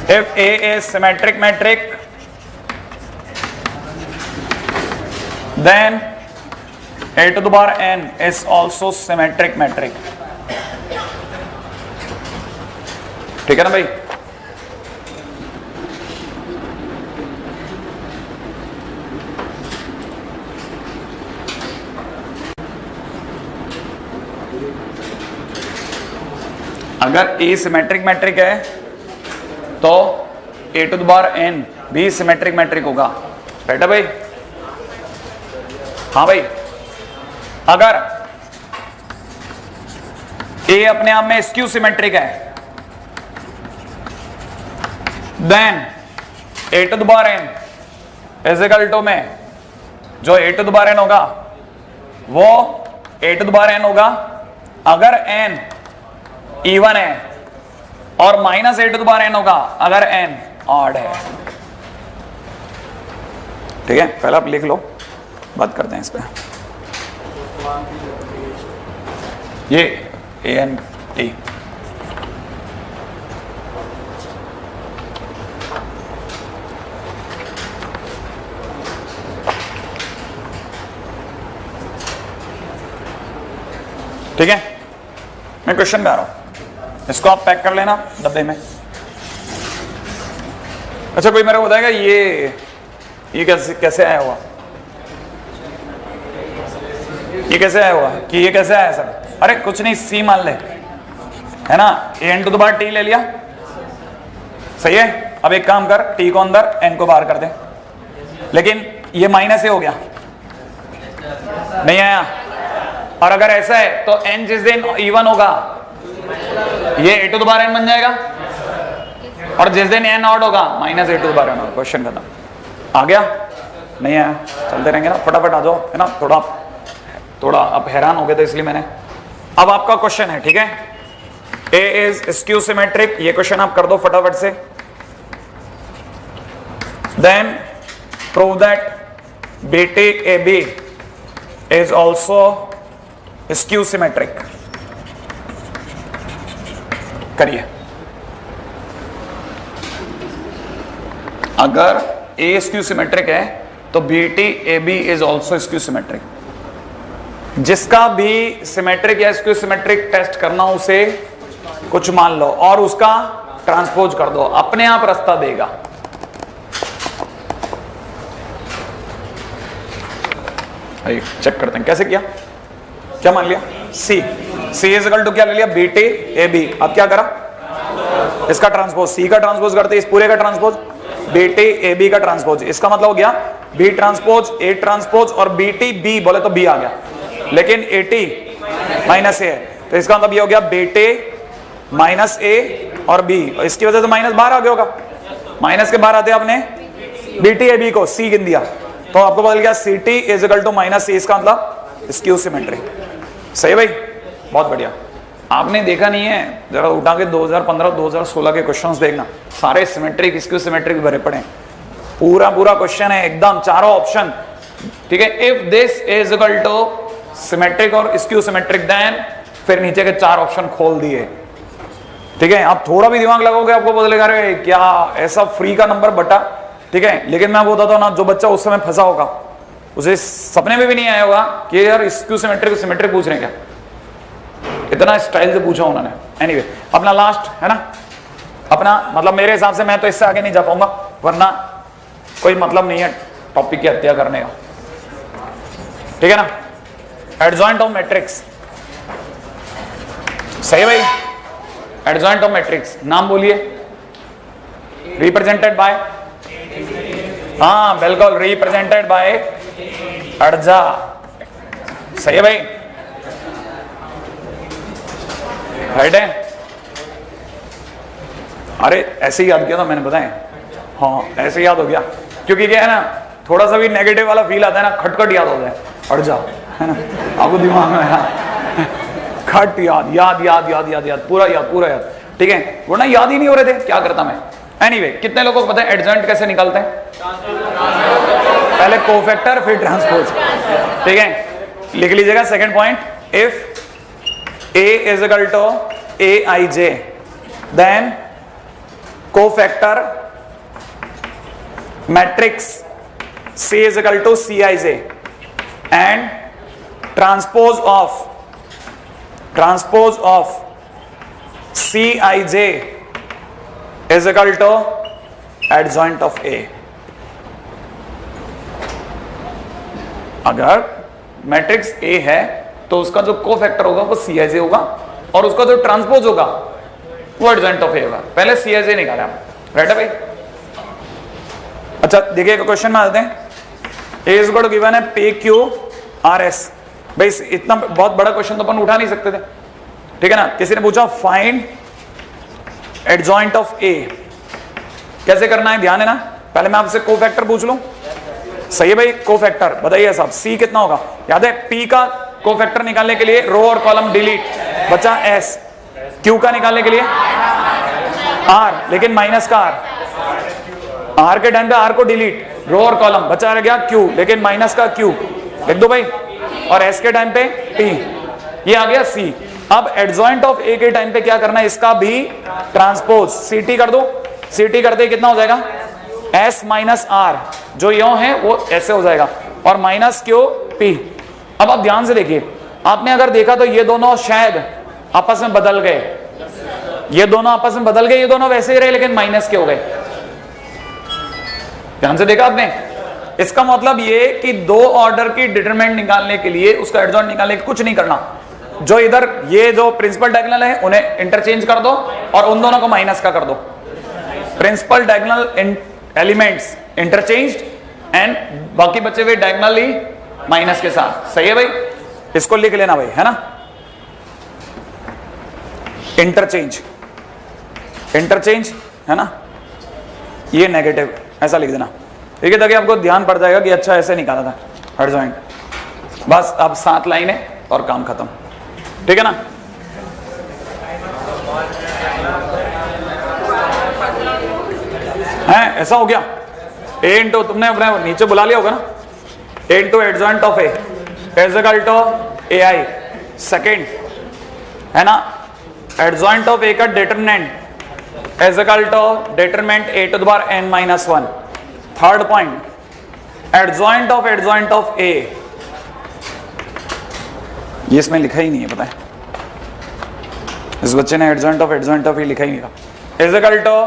if A is symmetric metric then a to the power n is also symmetric metric. ठीक है ना भाई? अगर a सिमेट्रिक मैट्रिक है तो a to the power n भी सिमेट्रिक मैट्रिक होगा, राइट है भाई? हाँ भाई, अगर a अपने आप में स्क्यू सिमेट्रिक है then a to the power n is equal to में जो a to the power n होगा वो a to the power n होगा अगर n इवन है, और minus a to the power n होगा अगर n ऑड है। ठीक है, पहले आप लिख लो, बात करते हैं इस पे। ये a n t ठीक है, मैं क्वेश्चन में आ रहा हूं, इसको आप पैक कर लेना डब्बे में। अच्छा, कोई मेरे को बताएगा ये कैसे आया हुआ, ये कैसे आया हुआ कि ये कैसे आया सर? अरे कुछ नहीं, सी मान ले, है ना, n to the power t ले लिया, सही है। अब एक काम कर, t को अंदर n को बाहर कर दे, लेकिन ये माइनस ए हो गया, नहीं आया। और अगर ऐसा है तो n जिस दिन इवन होगा ये a to the power n बन जाएगा, और जिस दिन n ऑड होगा minus a to the power n। Question खत्म। आ गया? नहीं आया? चलते रहेंगे ना, फटाफट आ जाओ, है ना। थोड़ा आप हैरान हो गए तो इसलिए मैंने। अब आपका क्वेश्चन है, ठीक है, a इज स्क्यू सिमेट्रिक, ये क्वेश्चन आप कर दो फटाफट से। Then prove that BT AB is also skew symmetric. करिए। अगर A स्क्यू सिमेट्रिक है तो BT AB is also skew symmetric. जिसका भी सिमेट्रिक या स्क्यू सिमेट्रिक टेस्ट करना हो उसे कुछ मान लो और उसका ट्रांसपोज कर दो, अपने आप रास्ता देगा। चेक करते हैं कैसे किया। क्या मान लिया? C इज इक्वल टू क्या ले लिया? BT AB। अब क्या करा? इसका ट्रांसपोज, C का ट्रांसपोज करते, इस पूरे का ट्रांसपोज, BT AB का ट्रांसपोज। इसका मतलब हो गया B ट्रांसपोज A ट्रांसपोज और BT B बोले तो B आ गया, लेकिन AT माइनस A है, तो इसका मतलब ये हो गया BT माइनस A और B। इसकी वजह से माइनस बाहर आ गया होगा, माइनस के बाहर आते आपने BT AB को C गिन दिया, तो आपको बदल गया CT is equal to minus C। इसका मतलब स्क्यू सिमेट्रिक। सही भाई, बहुत बढ़िया। आपने देखा नहीं है, जरा उठा के 2015-2016 के क्वेश्चंस देखना, सारे सिमेट्रिक स्क्यू सिमेट्रिक भरे पड़े, पूरा क्वेश्चन है एकदम, चारों ऑप्शन। ठीक है, if this is equal to symmetric और स्क्यू सिमेट्रिक, देन फिर नीचे के 4 ऑप्शन खोल दिए। ठीक है, आप थोड़ा भी दिमाग लगाओगे आपको बदलेगा, अरे क्या ऐसा फ्री का नंबर बटा। ठीक है, लेकिन मैं बताता हूं ना, जो बच्चा उस समय फंसा होगा उसे सपने में भी नहीं आया होगा कि यार स्क्यू सिमेट्रिक पूछ रहे हैं क्या, इतना स्टाइल से पूछा उन्होंने। एनीवे, अपना लास्ट है ना, अपना मतलब मेरे हिसाब से मैं तो इससे आगे नहीं जा पाऊंगा, वरना कोई मतलब नहीं है टॉपिक की हत्या करने का। ठीक है ना, एडजॉइंट ऑफ मैट्रिक्स। सही भाई, एडजॉइंट ऑफ मैट्रिक्स नाम बोलिए। रिप्रेजेंटेड बाय, हाँ बिल्कुल, रिप्रेजेंटेड बाय अड़जा। सही है भाई, राइट है। अरे ऐसे ही याद किया था मैंने, बताएं। हाँ ऐसे याद हो गया, क्योंकि क्या है ना, थोड़ा सा भी नेगेटिव वाला फील आता है ना, खटखट याद हो जाए, अड़जा, है ना, आपको दिमाग में है खट याद, पूरा याद। ठीक है, वरना याद ही नहीं हो रहे थे, क्या करता मैं। एनीवे, कितने लोगों को पता है एडजॉइंट कैसे निकालते हैं? पहले कोफैक्टर फिर ट्रांसपोज। ठीक है, लिख लीजिएगा second point, if A is equal to AIJ, then cofactor matrix C is equal to CIJ। And transpose of Cij is equal to adjoint of A। अगर मैट्रिक्स A है तो उसका जो कोफैक्टर होगा वो Cij होगा और उसका जो ट्रांसपोज होगा वो एडजॉइंट ऑफ A होगा। पहले Cij निकाला, राइट है भाई। अच्छा देखिए क्वेश्चन में आते हैं। A is equal to given है PQRS। भाई इतना बहुत बड़ा क्वेश्चन तो अपन उठा नहीं सकते थे, ठीक है ना। किसी ने पूछा फाइंड एडजॉइंट ऑफ A, कैसे करना है ध्यान है ना। पहले मैं आपसे कोफैक्टर पूछ लूं, सही है भाई। कोफैक्टर बताइए साहब, C कितना होगा, याद है। P का कोफैक्टर निकालने के लिए रो और कॉलम डिलीट, बचा S। Q का निकालने के लिए R, लेकिन माइनस का R के टाइम पे R को डिलीट, रो और कॉलम, बचा रह गया Q, लेकिन माइनस का Q लिख दो भाई। और S के टाइम पे P, ये आ गया C। अब एडजॉइंट ऑफ A के टाइम पे क्या करना है, इसका भी ट्रांसपोज CT कर दो। CT करते कितना हो जाएगा, S माइनस R, जो यों है वो ऐसे हो जाएगा, और माइनस QP। अब आप ध्यान से देखिए, आपने अगर देखा तो ये दोनों शायद आपस में बदल गए, ये दोनों आपस में बदल गए, ये दोनों वैसे ही रहे लेकिन माइनस के हो गए। ध्यान से देखा आपने। इसका मतलब ये कि दो ऑर्डर की डिटरमिनेंट निकालने के लिए, उसका एडजॉइंट निकालने के कुछ नहीं करना। जो इधर ये जो प्रिंसिपल डायगोनल है उन्हें इंटरचेंज कर दो और उन दोनों को माइनस का कर दो। Principal diagonal elements interchanged and बाकी बचे हुए डायगोनली माइनस के साथ, सही है भाई। इसको लिख लेना भाई, है ना। इंटरचेंज है ना, ये नेगेटिव ऐसा लिख देना, ठीक है, ताकि आपको ध्यान पड़ जाएगा कि अच्छा ऐसे निकाला था एडजॉइंट। बस अब 7 लाइनें और काम खत्म, ठीक है ना। है ऐसा हो गया। A इंटू, तुमने अपने नीचे बुला लिया होगा ना, A into adjoint of A is equal to AI। Second है ना, एडजॉइंट ऑफ A का determinant is equal to determinant A to the power n minus 1। Third point, adjoint of A, ये इसमें लिखा ही नहीं है, पता है इस बच्चे ने एडजॉइंट ऑफ A लिखा ही नहीं था। Is equal to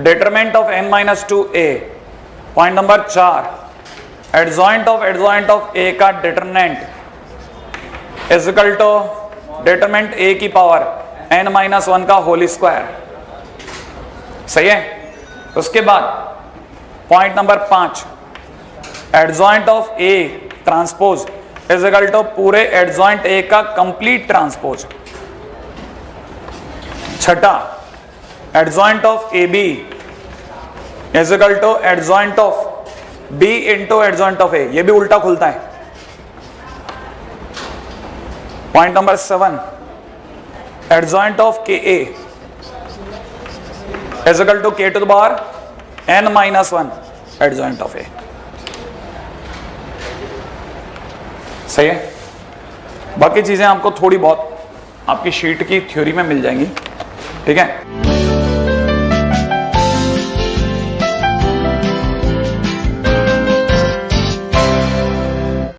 determinant of n minus 2A। Point number 4, adjoint of A का determinant is equal to determinant A की पावर n माइनस 1 का होल स्क्वायर, सही है। उसके बाद point number 5, adjoint of A transpose is equal to पूरे एडजॉइंट A का कंप्लीट ट्रांसपोज। छठा, adjoint of AB is equal to adjoint of B into adjoint of A, ये भी उल्टा खुलता है। Point number 7, adjoint of KA is equal to K to the power n minus 1 adjoint of A, सही है। बाकी चीजें आपको थोड़ी बहुत आपकी शीट की थ्योरी में मिल जाएंगी, ठीक है।